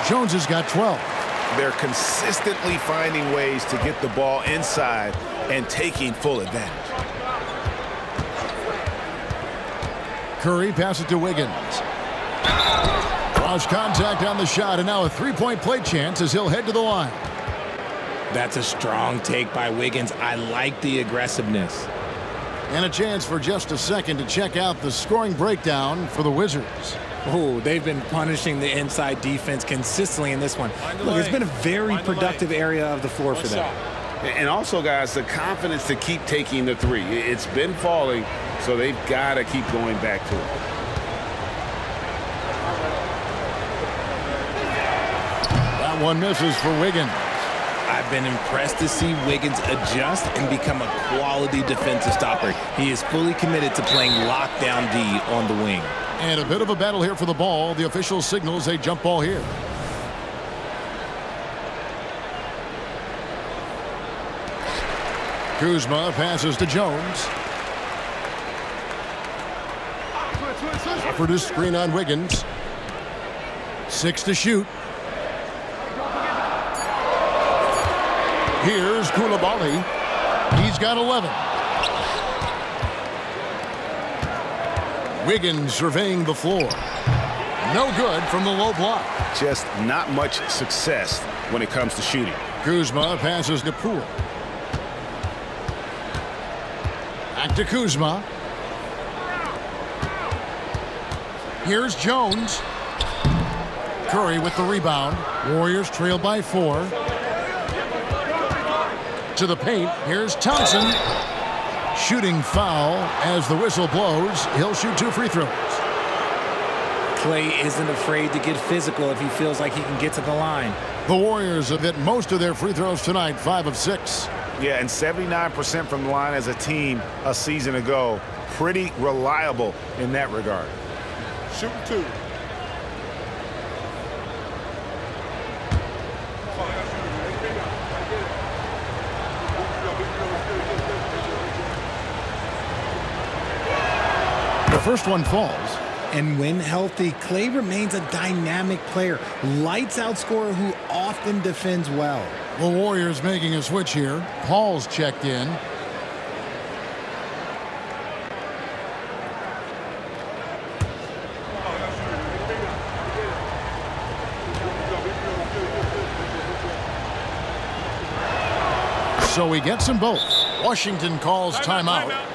A: Jones has got 12.
C: They're consistently finding ways to get the ball inside and taking full advantage.
A: Curry passes it to Wiggins. Lost contact on the shot, and now a 3-point play chance as he'll head to the line.
B: That's a strong take by Wiggins. I like the aggressiveness.
A: And a chance for just a second to check out the scoring breakdown for the Wizards.
B: Oh, they've been punishing the inside defense consistently in this one. Look, it's been a very productive area of the floor for them.
C: And also, guys, the confidence to keep taking the 3. It's been falling, so they've got to keep going back to it.
A: That one misses for Wiggins.
B: I've been impressed to see Wiggins adjust and become a quality defensive stopper. He is fully committed to playing lockdown D on the wing.
A: And a bit of a battle here for the ball. The official signals a jump ball here. Kuzma passes to Jones. Offered a screen on Wiggins. 6 to shoot. Here's Koulibaly. He's got 11. Wiggins surveying the floor. No good from the low block.
C: Just not much success when it comes to shooting.
A: Kuzma passes to Poole. Back to Kuzma. Here's Jones. Curry with the rebound. Warriors trail by 4. To the paint. Here's Thompson. Shooting foul as the whistle blows. He'll shoot 2 free throws.
B: Clay isn't afraid to get physical if he feels like he can get to the line.
A: The Warriors have hit most of their free throws tonight, 5 of 6.
C: Yeah, and 79% from the line as a team a season ago. Pretty reliable in that regard.
E: Shooting 2.
A: The first one falls.
B: And when healthy, Clay remains a dynamic player. Lights out scorer who often defends well.
A: The Warriors making a switch here. Paul's checked in. So he gets them both. Washington calls timeout.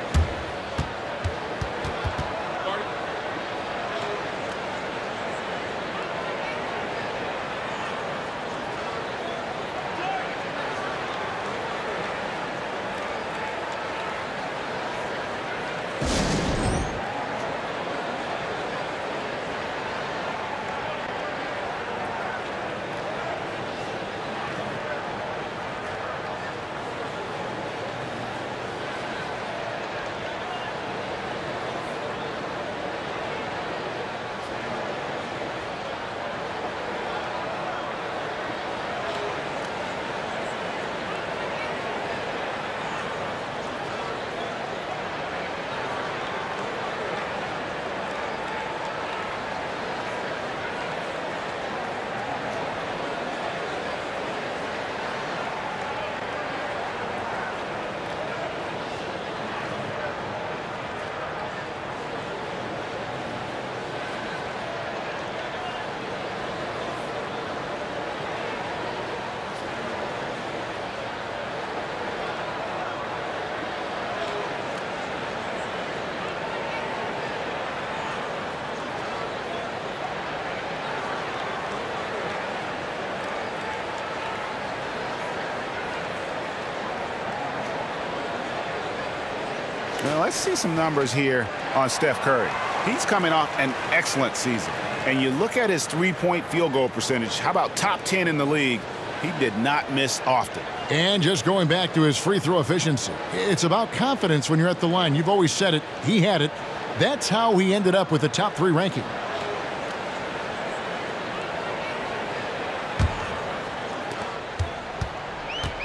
C: Now, let's see some numbers here on Steph Curry. He's coming off an excellent season. And you look at his three-point field goal percentage. How about top 10 in the league? He did not miss often.
A: And just going back to his free throw efficiency, it's about confidence when you're at the line. You've always said it. He had it. That's how he ended up with the top 3 ranking.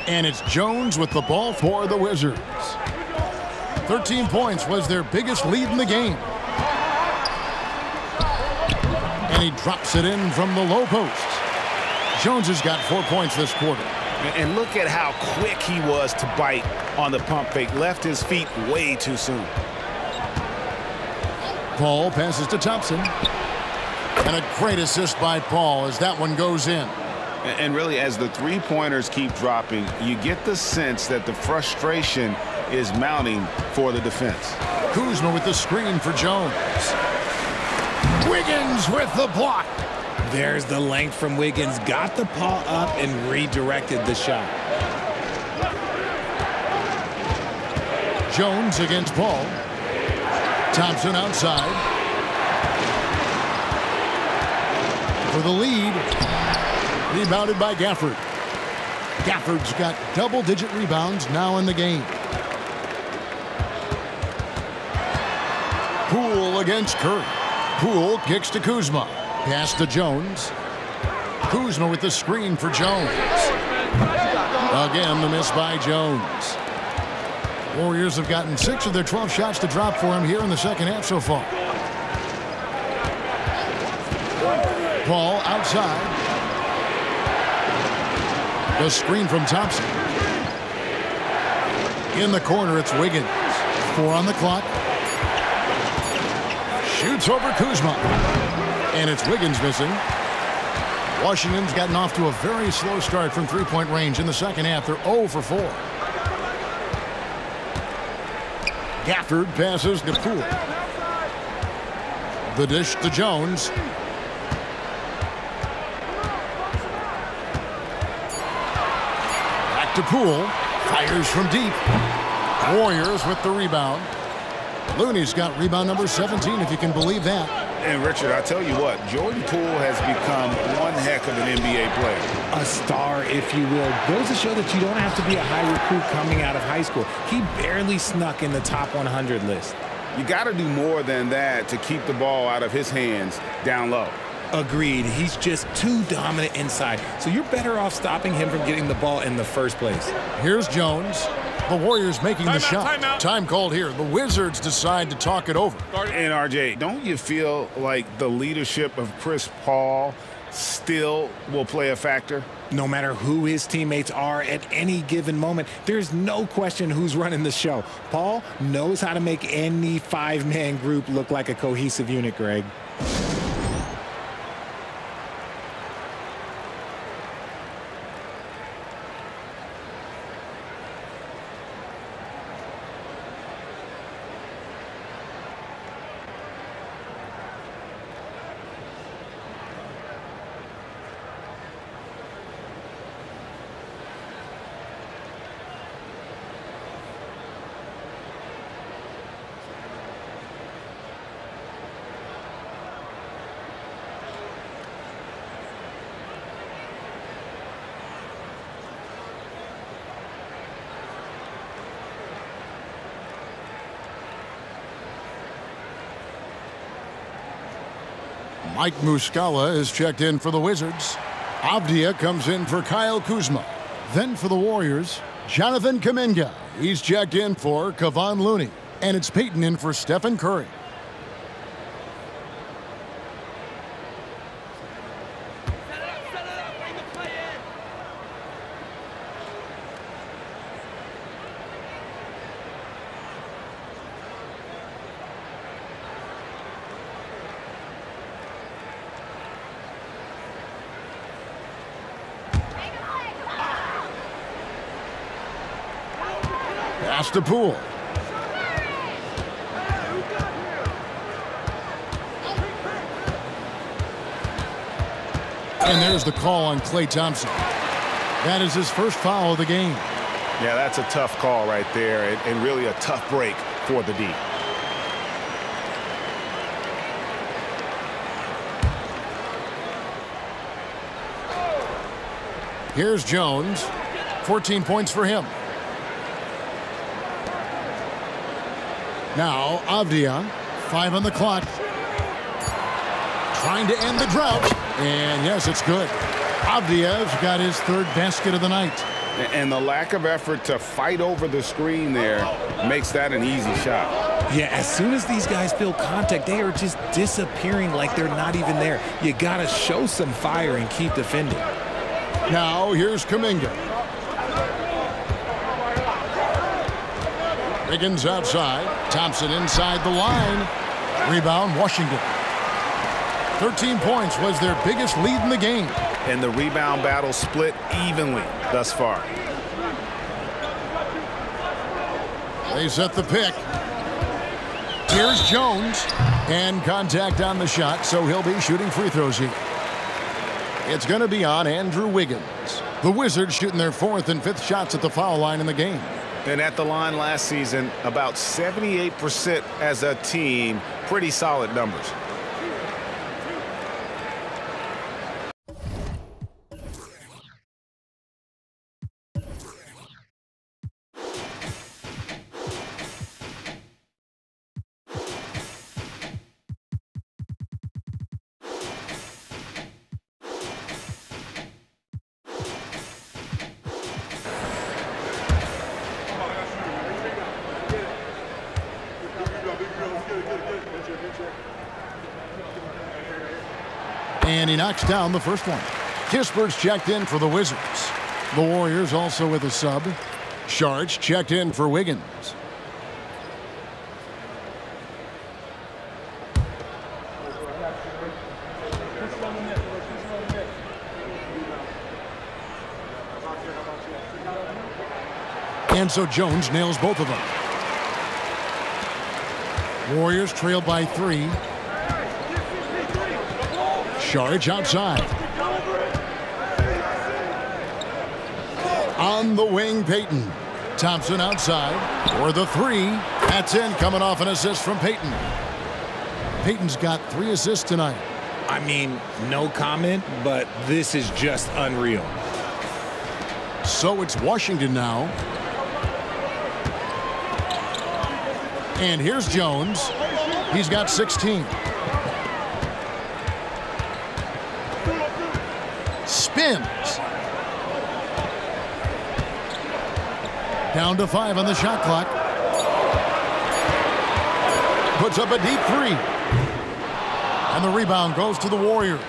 A: And it's Jones with the ball for the Wizards. 13 points was their biggest lead in the game. And he drops it in from the low post. Jones has got 4 points this quarter.
C: And look at how quick he was to bite on the pump fake. Left his feet way too soon.
A: Paul passes to Thompson. And a great assist by Paul as that one goes in.
C: And really, as the three-pointers keep dropping, you get the sense that the frustration is mounting for the defense.
A: Kuzma with the screen for Jones. Wiggins with the block.
B: There's the length from Wiggins. Got the paw up and redirected the shot.
A: Jones against Paul. Thompson outside. For the lead. Rebounded by Gafford. Gafford's got double-digit rebounds now in the game. Poole against Curry. Poole kicks to Kuzma. Pass to Jones. Kuzma with the screen for Jones. Again, the miss by Jones. Warriors have gotten 6 of their 12 shots to drop for him here in the second half so far. Paul outside. The screen from Thompson. In the corner, it's Wiggins. 4 on the clock. Shoots over Kuzma. And it's Wiggins missing. Washington's gotten off to a very slow start from three-point range in the second half. They're 0 for 4. Gafford passes to Poole. The dish to Jones. To Poole, fires from deep. Warriors with the rebound. Looney's got rebound number 17, if you can believe that.
C: And Richard, I tell you what, Jordan Poole has become one heck of an NBA player.
B: A star, if you will. Goes to show that you don't have to be a high recruit coming out of high school. He barely snuck in the top 100 list.
C: You got to do more than that to keep the ball out of his hands down low.
B: Agreed. He's just too dominant inside. So you're better off stopping him from getting the ball in the first place.
A: Here's Jones. The Warriors making the shot. Time called here. The Wizards decide to talk it over.
C: And RJ, don't you feel like the leadership of Chris Paul still will play a factor?
B: No matter who his teammates are at any given moment, there's no question who's running the show. Paul knows how to make any 5-man group look like a cohesive unit, Greg.
A: Mike Muscala is checked in for the Wizards. Avdia comes in for Kyle Kuzma. Then for the Warriors, Jonathan Kuminga. He's checked in for Kevon Looney. And it's Peyton in for Stephen Curry. Pass to Poole. And there's the call on Klay Thompson. That is his first foul of the game.
C: Yeah, that's a tough call right there, and really a tough break for the D.
A: Here's Jones. 14 points for him. Now, Avdia. 5 on the clock. Trying to end the drought. And yes, it's good. Avdia's got his 3rd basket of the night.
C: And the lack of effort to fight over the screen there makes that an easy shot.
B: Yeah, as soon as these guys feel contact, they are just disappearing like they're not even there. You got to show some fire and keep defending.
A: Now, here's Kuminga. Wiggins outside. Thompson inside the line. Rebound, Washington. 13 points was their biggest lead in the game.
C: And the rebound battle split evenly thus far.
A: They set the pick. Here's Jones. And contact on the shot, so he'll be shooting free throws here. It's going to be on Andrew Wiggins. The Wizards shooting their 4th and 5th shots at the foul line in the game.
C: And at the line last season, about 78% as a team. Pretty solid numbers.
A: And he knocks down the first one. Kispert's checked in for the Wizards. The Warriors also with a sub. Sharch checked in for Wiggins. And so Jones nails both of them. Warriors trail by 3. Sharch outside. On the wing, Payton. Thompson outside for the 3. That's in, coming off an assist from Payton. Payton's got 3 assists tonight.
B: I mean, no comment, but this is just unreal.
A: So it's Washington now. And here's Jones. He's got 16. Spins. Down to 5 on the shot clock. Puts up a deep 3. And the rebound goes to the Warriors.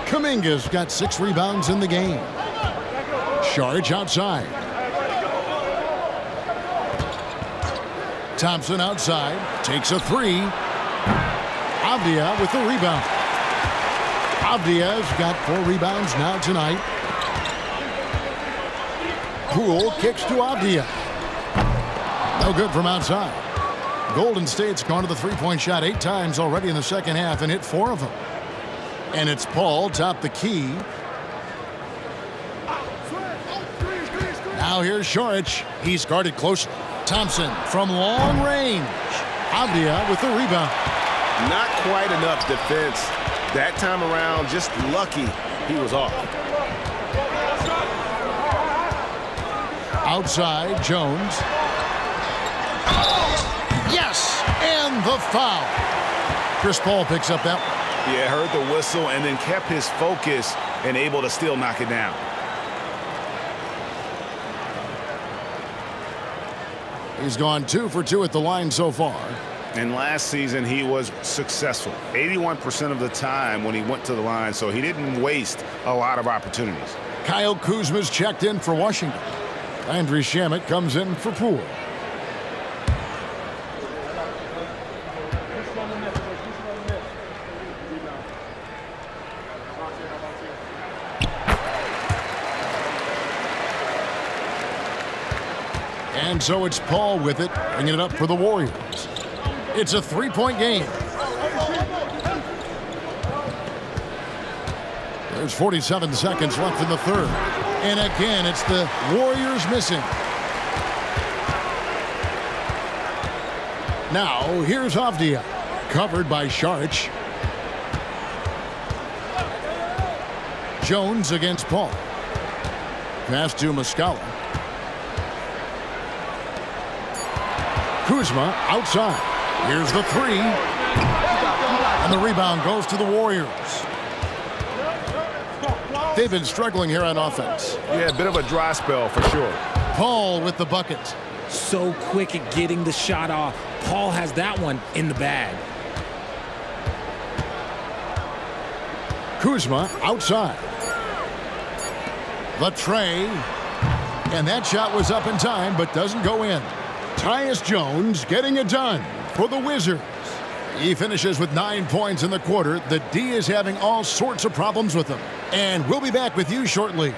A: Kuminga's got 6 rebounds in the game. Sharch outside. Thompson outside. Takes a 3. Avdia with the rebound. Avdia's got 4 rebounds now tonight. Poole kicks to Avdia. No good from outside. Golden State's gone to the 3-point shot 8 times already in the second half and hit 4 of them. And it's Paul top the key. Now here's Sharch. He's guarded closely. Thompson from long range. Avdia with the rebound.
G: Not quite enough defense. That time around, just lucky he was off.
A: Outside, Jones. Yes! And the foul. Chris Paul picks up that one.
C: Yeah, heard the whistle and then kept his focus and able to still knock it down.
A: He's gone 2 for 2 at the line so far.
C: And last season, he was successful 81% of the time when he went to the line, so he didn't waste a lot of opportunities.
A: Kyle Kuzma's checked in for Washington. Landry Shamet comes in for Poole. And so it's Paul with it, bringing it up for the Warriors. It's a 3-point game. There's 47 seconds left in the third. And again, it's the Warriors missing. Now, here's Avdia. Covered by Saric. Jones against Paul. Pass to Muscala. Kuzma outside. Here's the three. And the rebound goes to the Warriors. They've been struggling here on offense.
C: Yeah, a bit of a dry spell for sure.
A: Paul with the bucket.
B: So quick at getting the shot off. Paul has that one in the bag.
A: Kuzma outside. The tray. And that shot was up in time, but doesn't go in. Tyus Jones getting it done for the Wizards. He finishes with 9 points in the quarter. The D is having all sorts of problems with him. And we'll be back with you shortly.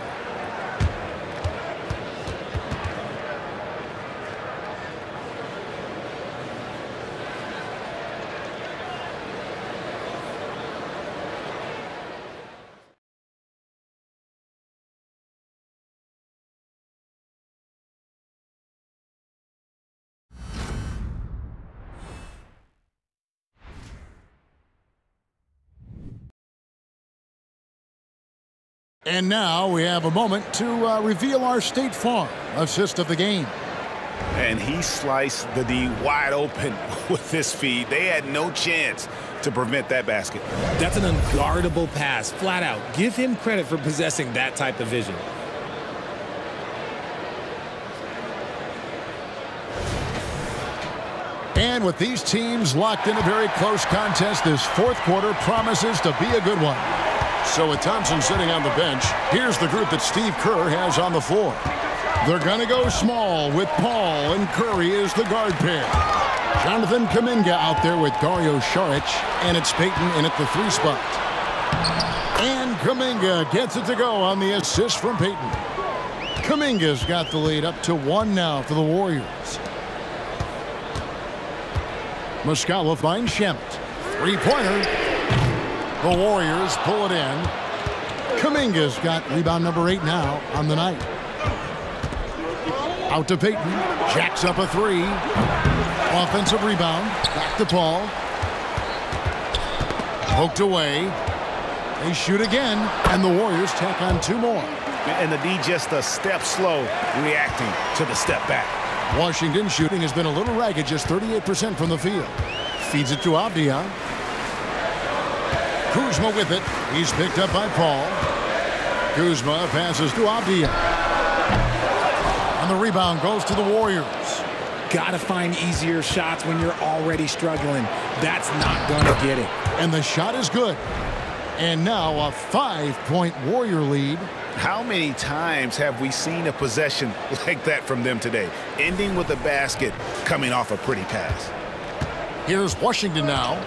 A: And now we have a moment to reveal our State Farm assist of the game.
C: And he sliced the D wide open with his feed. They had no chance to prevent that basket.
B: That's an unguardable pass, flat out. Give him credit for possessing that type of vision.
A: And with these teams locked in a very close contest, this fourth quarter promises to be a good one. So with Thompson sitting on the bench, here's the group that Steve Kerr has on the floor. They're going to go small with Paul and Curry as the guard pair. Jonathan Kuminga out there with Dario Saric, and it's Payton in at the 3 spot. And Kuminga gets it to go on the assist from Payton. Kuminga's got the lead up to 1 now for the Warriors. Muscala finds Shamet. 3-pointer. The Warriors pull it in. Kuminga's got rebound number 8 now on the night. Out to Payton. Jacks up a 3. Offensive rebound. Back to Paul. Poked away. They shoot again. And the Warriors tack on 2 more.
C: And the D just a step slow reacting to the step back.
A: Washington shooting has been a little ragged, just 38% from the field. Feeds it to Avdia. Kuzma with it. He's picked up by Paul. Kuzma passes to Avdia. And the rebound goes to the Warriors.
B: Got to find easier shots when you're already struggling. That's not going to get it.
A: And the shot is good. And now a 5-point Warrior lead.
C: How many times have we seen a possession like that from them today? Ending with a basket, coming off a pretty pass.
A: Here's Washington now.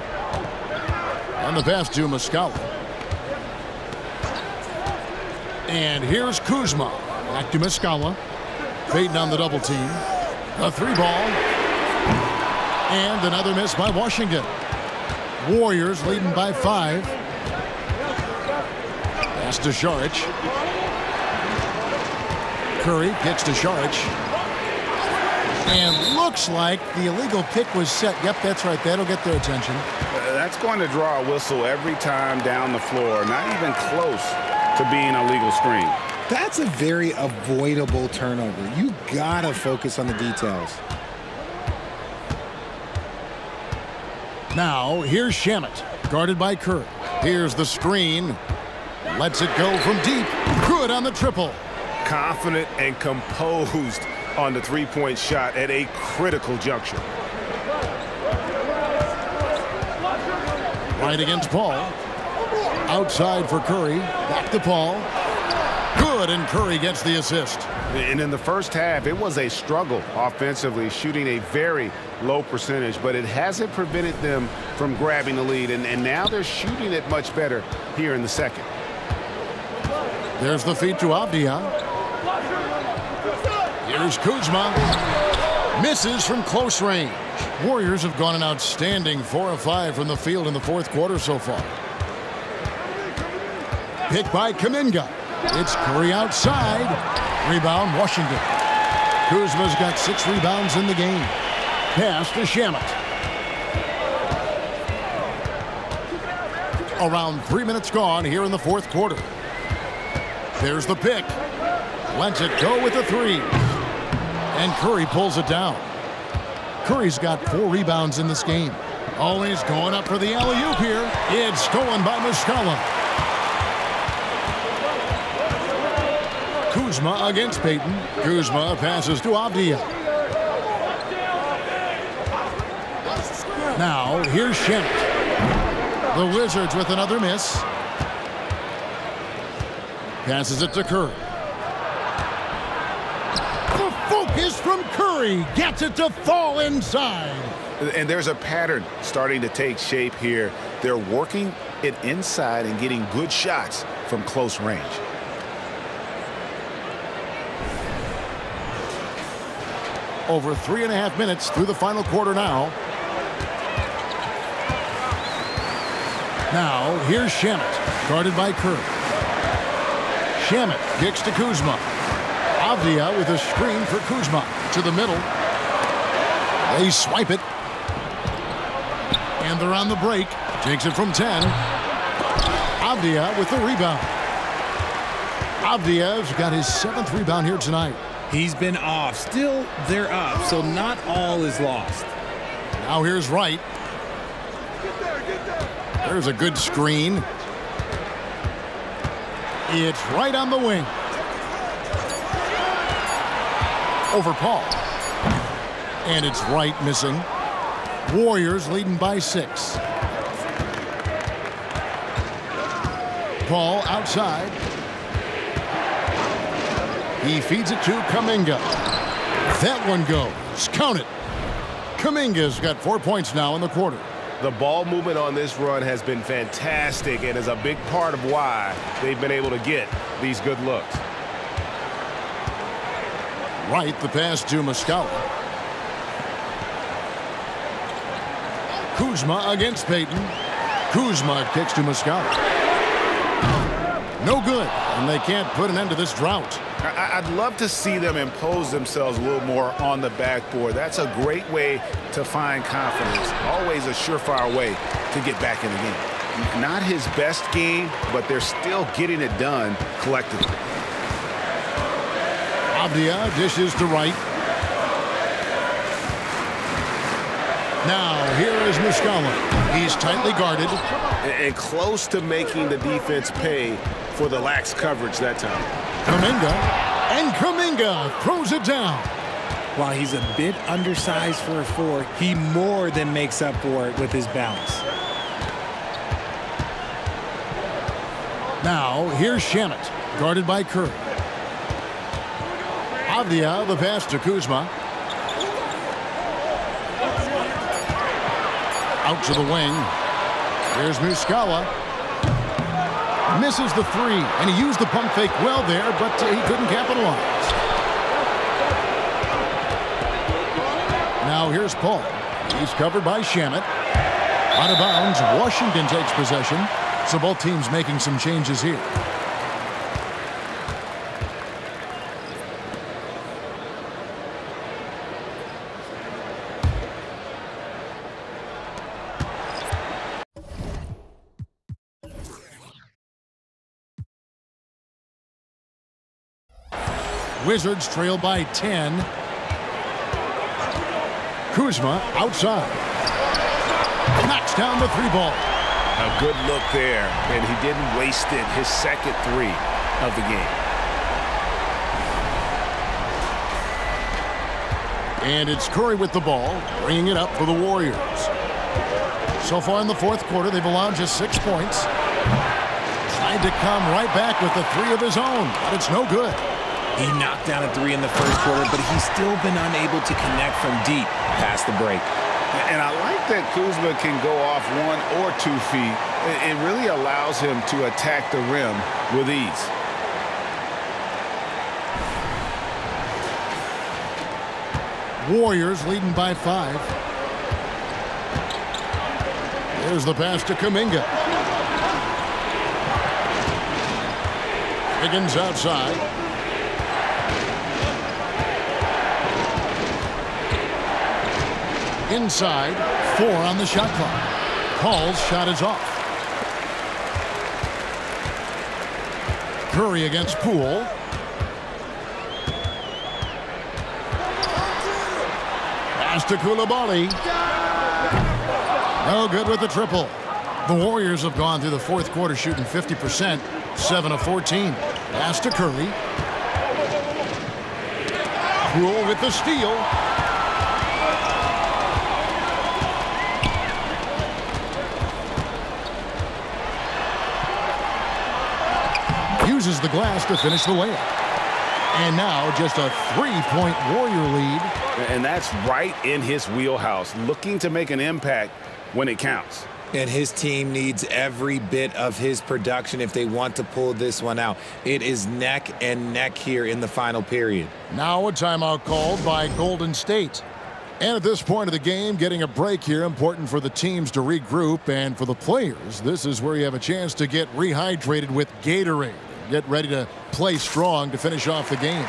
A: On the pass to Muscala. And here's Kuzma. Back to Muscala. Payton on the double team. A 3-ball. And another miss by Washington. Warriors leading by 5. Pass to Saric. Curry kicks to Saric. And looks like the illegal kick was set. Yep, that's right. That'll get their attention.
C: That's going to draw a whistle every time down the floor. Not even close to being a legal screen.
B: That's a very avoidable turnover. You got to focus on the details.
A: Now, here's Shamet, guarded by Curry. Here's the screen. Lets it go from deep. Good on the triple.
G: Confident and composed on the 3-point shot at a critical juncture.
A: Right against Paul. Outside for Curry. Back to Paul. Good, and Curry gets the assist.
C: And in the first half, it was a struggle offensively, shooting a very low percentage, but it hasn't prevented them from grabbing the lead, and now they're shooting it much better here in the second.
A: There's the feed to Avdia. Here's Kuzma. Misses from close range. Warriors have gone an outstanding 4 of 5 from the field in the fourth quarter so far. Pick by Kuminga. It's Curry outside. Rebound, Washington. Kuzma's got 6 rebounds in the game. Pass to Shamet. Around 3 minutes gone here in the fourth quarter. There's the pick. Lets it go with the three. And Curry pulls it down. Curry's got 4 rebounds in this game. Always going up for the alley-oop here. It's stolen by Muscala. Kuzma against Payton. Kuzma passes to Avdia. Now, here's Shemet. The Wizards with another miss. Passes it to Curry. The focus from Curry gets it to fall inside.
C: And there's a pattern starting to take shape here. They're working it inside and getting good shots from close range.
A: Over 3.5 minutes through the final quarter now. Now, here's Shemet, guarded by Curry. Shemet kicks to Kuzma. Avdia with a screen for Kuzma. To the middle. They swipe it. And they're on the break. Takes it from 10. Avdia with the rebound. Avdia's got his 7th rebound here tonight.
B: He's been off. Still, they're up, so not all is lost.
A: Now here's Wright. There's a good screen. It's right on the wing. Over Paul. And it's Wright missing. Warriors leading by 6. Paul outside. He feeds it to Kuminga. That one goes. Count it. Kuminga's got 4 points now in the quarter.
G: The ball movement on this run has been fantastic and is a big part of why they've been able to get these good looks.
A: Right, the pass to Muscala. Kuzma against Payton. Kuzma kicks to Muscala. No good, and they can't put an end to this drought.
C: I'd love to see them impose themselves a little more on the backboard. That's a great way to find confidence. Always a surefire way to get back in the game. Not his best game, but they're still getting it done collectively.
A: Avdia dishes to Wright. Now, here is Muscala. He's tightly guarded.
G: And close to making the defense pay for the lax coverage that time.
A: Kuminga. And Kuminga throws it down.
B: While he's a bit undersized for a 4, he more than makes up for it with his bounce.
A: Now, here's Shemet, guarded by Curry. Avdia, the pass to Kuzma. Out to the wing. Here's Muscala. Misses the 3, and he used the pump fake well there, but he couldn't capitalize. Now here's Paul. He's covered by Shemet. Out of bounds, Washington takes possession. So both teams making some changes here. Wizards trail by 10. Kuzma outside. Knocks down the 3 ball.
G: A good look there, and he didn't waste it. His second 3 of the game.
A: And it's Curry with the ball, bringing it up for the Warriors. So far in the fourth quarter, they've allowed just 6 points. Tried to come right back with the 3 of his own, but it's no good.
F: He knocked down a 3 in the first quarter, but he's still been unable to connect from deep past the break.
C: And I like that Kuzma can go off 1 or 2 feet. It really allows him to attack the rim with ease.
A: Warriors leading by 5. There's the pass to Kuminga. Higgins outside. Inside, 4 on the shot clock. Paul's shot is off. Curry against Poole. Pass to Coulibaly. No good with the triple. The Warriors have gone through the fourth quarter shooting 50%, 7 of 14. Pass to Curry. Poole with the steal. Uses the glass to finish the layup. And now just a 3-point Warrior lead.
C: And that's right in his wheelhouse, looking to make an impact when it counts.
F: And his team needs every bit of his production if they want to pull this one out. It is neck and neck here in the final period.
A: Now a timeout called by Golden State. And at this point of the game, getting a break here, important for the teams to regroup. And for the players, this is where you have a chance to get rehydrated with Gatorade. Get ready to play strong to finish off the game.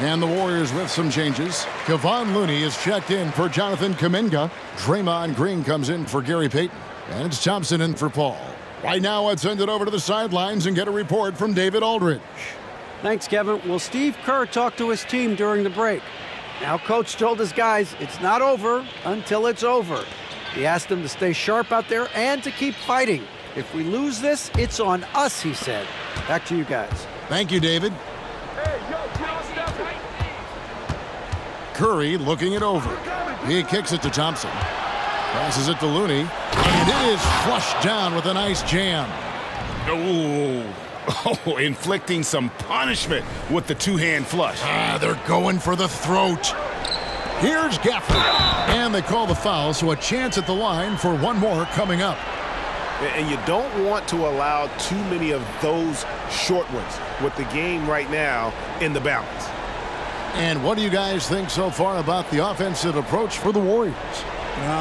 A: And the Warriors with some changes. Kevon Looney is checked in for Jonathan Kuminga. Draymond Green comes in for Gary Payton. And it's Thompson in for Paul. Right now, let's send it over to the sidelines and get a report from David Aldridge.
D: Thanks, Kevin. Well, Steve Kerr talked to his team during the break. Now, Coach told his guys it's not over until it's over. He asked them to stay sharp out there and to keep fighting. If we lose this, it's on us, he said. Back to you guys.
A: Thank you, David. Curry looking it over. He kicks it to Thompson. Passes it to Looney. And it is flushed down with a nice jam.
C: Oh, inflicting some punishment with the two-hand flush.
A: They're going for the throat. Here's Gafford. And they call the foul, so a chance at the line for one more coming up.
C: And you don't want to allow too many of those short ones with the game right now in the balance.
A: And what do you guys think so far about the offensive approach for the Warriors?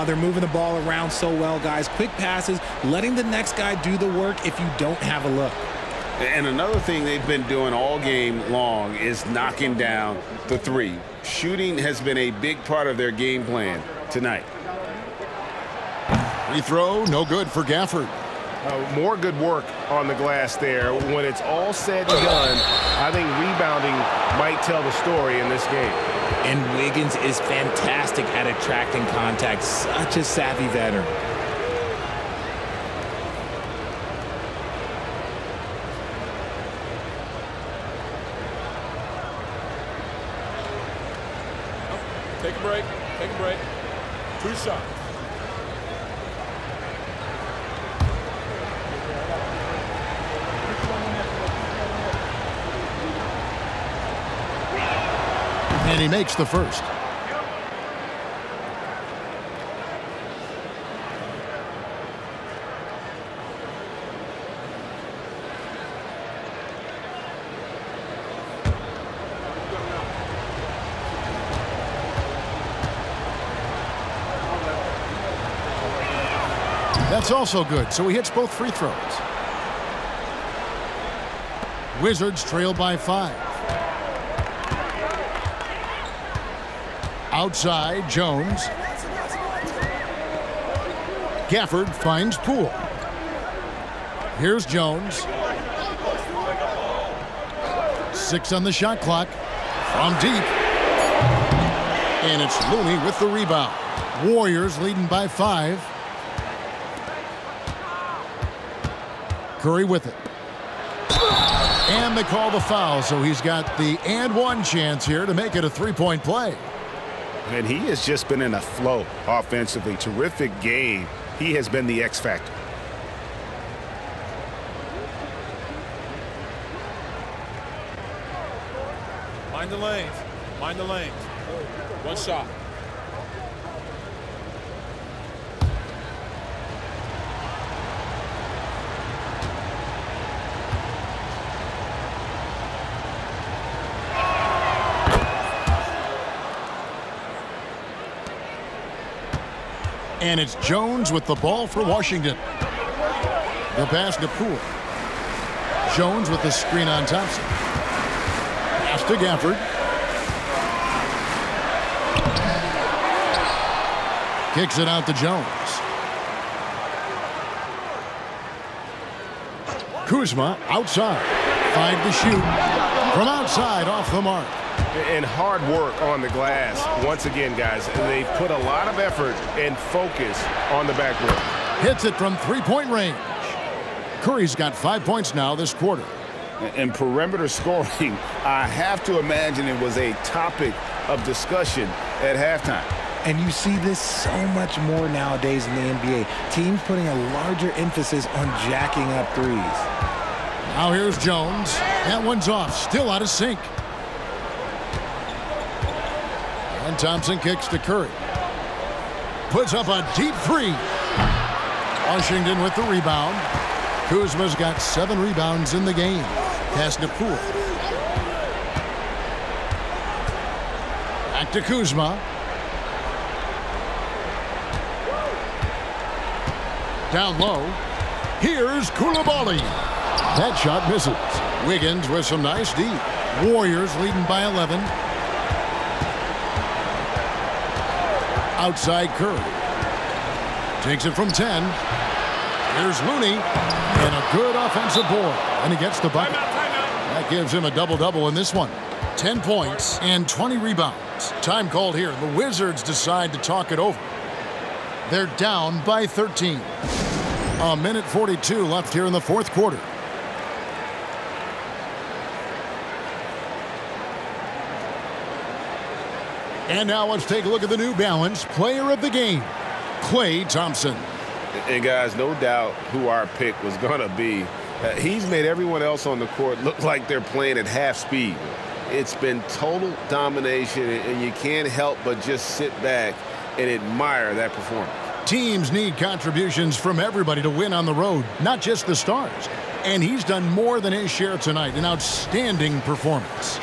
B: They're moving the ball around so well, guys. Quick passes, letting the next guy do the work if you don't have a look.
C: And another thing they've been doing all game long is knocking down the three. Shooting has been a big part of their game plan tonight.
A: Free throw, no good for Gafford.
G: More good work on the glass there. When it's all said and done, I think rebounding might tell the story in this game.
F: And Wiggins is fantastic at attracting contact. Such a savvy veteran.
E: Take a break. Take a break. 2 shots.
A: And he makes the first. That's also good, so he hits both free throws. Wizards trail by 5. Outside, Jones. Gafford finds Poole. Here's Jones. 6 on the shot clock. From deep. And it's Looney with the rebound. Warriors leading by 5. Curry with it. And they call the foul, so he's got the and one chance here to make it a 3-point play.
C: And he has just been in a flow offensively. Terrific game. He has been the X factor.
E: Mind the lanes. Mind the lanes. One shot.
A: And it's Jones with the ball for Washington. The pass to Poole. Jones with the screen on Thompson. Pass to Gafford. Kicks it out to Jones. Kuzma outside. 5 to shoot. From outside off the mark.
G: And hard work on the glass. Once again, guys, they put a lot of effort and focus on the backboard.
A: Hits it from three-point range. Curry's got 5 points now this quarter.
C: And perimeter scoring, I have to imagine it was a topic of discussion at halftime.
B: And you see this so much more nowadays in the NBA. Teams putting a larger emphasis on jacking up threes.
A: Now here's Jones. That one's off, still out of sync. And Thompson kicks to Curry. Puts up a deep three. Washington with the rebound. Kuzma's got 7 rebounds in the game. Pass to Poole. Back to Kuzma. Down low. Here's Koulibaly. That shot misses. Wiggins with some nice D. Warriors leading by 11. Outside Curry. Takes it from 10. Here's Looney. And a good offensive board. And he gets the bucket. That gives him a double-double in this one. 10 points and 20 rebounds. Time called here. The Wizards decide to talk it over. They're down by 13. A minute 42 left here in the fourth quarter. And now let's take a look at the New Balance player of the game, Klay Thompson.
G: And guys, no doubt who our pick was going to be. He's made everyone else on the court look like they're playing at half speed. It's been total domination, and you can't help but just sit back and admire that performance.
A: Teams need contributions from everybody to win on the road, not just the stars. And he's done more than his share tonight. An outstanding performance.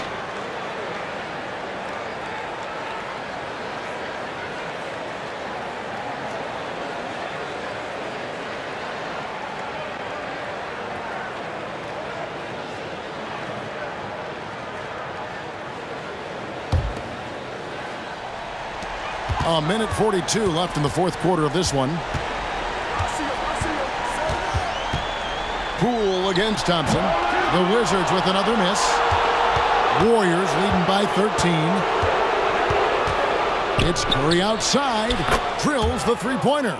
A: A minute 42 left in the fourth quarter of this one. Poole against Thompson. The Wizards with another miss. Warriors leading by 13. It's Curry outside. Drills the three-pointer.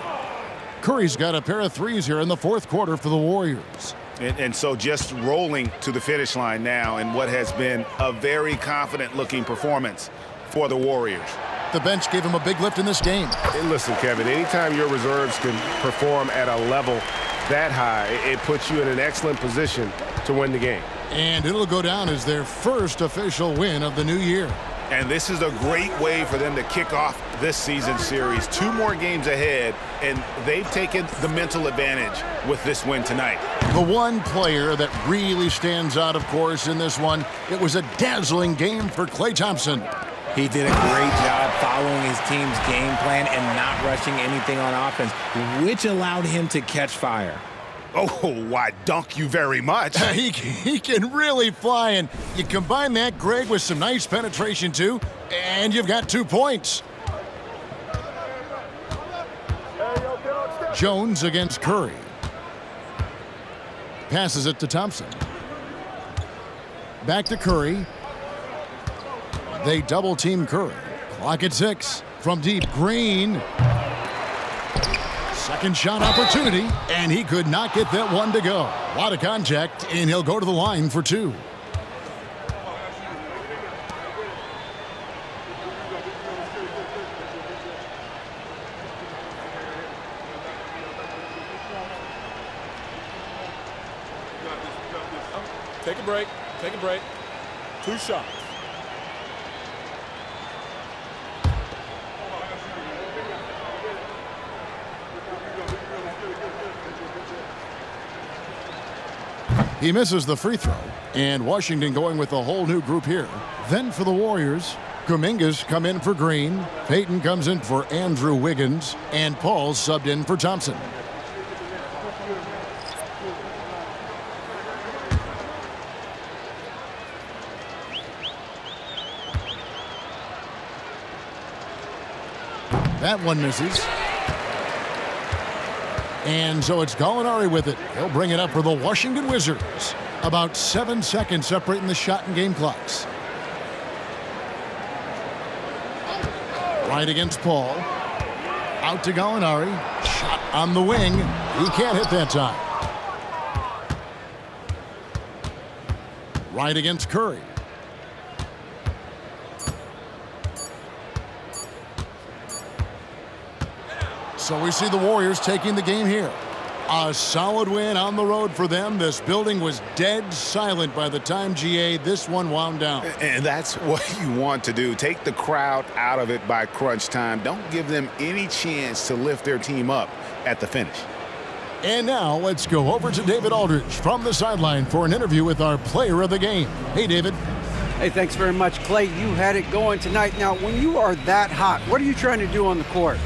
A: Curry's got a pair of threes here in the fourth quarter for the Warriors.
C: And so just rolling to the finish line now in what has been a very confident-looking performance for the Warriors.
A: The bench gave him a big lift in this game.
G: And listen, Kevin, anytime your reserves can perform at a level that high, it puts you in an excellent position to win the game.
A: And it'll go down as their first official win of the new year.
C: And this is a great way for them to kick off this season series. 2 more games ahead, and they've taken the mental advantage with this win tonight.
A: The one player that really stands out, of course, in this one, it was a dazzling game for Klay Thompson.
B: He did a great job following his team's game plan and not rushing anything on offense, which allowed him to catch fire.
C: Oh, why, dunk you very much.
A: He can really fly, and you combine that, Greg, with some nice penetration, too, and you've got 2 points. Jones against Curry. Passes it to Thompson. Back to Curry. They double-team Curry. Clock at 6. From deep, Green. Second shot opportunity, and he could not get that one to go. A lot of contact, and he'll go to the line for 2.
E: Take a break. Take a break. 2 shots.
A: He misses the free throw, and Washington going with a whole new group here. Then for the Warriors, Kuminga's come in for Green, Payton comes in for Andrew Wiggins, and Paul's subbed in for Thompson. That one misses. And so it's Gallinari with it. He'll bring it up for the Washington Wizards. About 7 seconds separating the shot and game clocks. Right against Paul. Out to Gallinari. Shot on the wing. He can't hit that time. Right against Curry. So we see the Warriors taking the game here. A solid win on the road for them. This building was dead silent by the time, GA, this one wound down.
C: And that's what you want to do. Take the crowd out of it by crunch time. Don't give them any chance to lift their team up at the finish.
A: And now let's go over to David Aldridge from the sideline for an interview with our player of the game. Hey, David.
D: Hey, thanks very much, Clay. You had it going tonight. Now, when you are that hot, what are you trying to do on the court?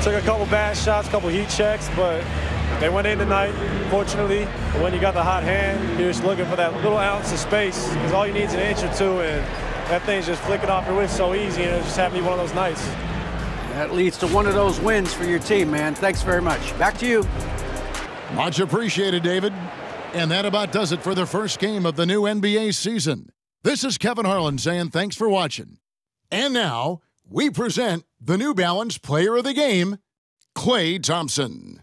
L: Took a couple bad shots, couple heat checks, but they went in tonight, fortunately. When you got the hot hand, you're just looking for that little ounce of space, because all you need is an inch or two, and that thing's just flicking off your wrist so easy, and it just happened to be one of those nights.
D: That leads to one of those wins for your team, man. Thanks very much. Back to you.
A: Much appreciated, David. And that about does it for the first game of the new NBA season. This is Kevin Harlan saying thanks for watching. And now, we present the New Balance Player of the Game, Klay Thompson.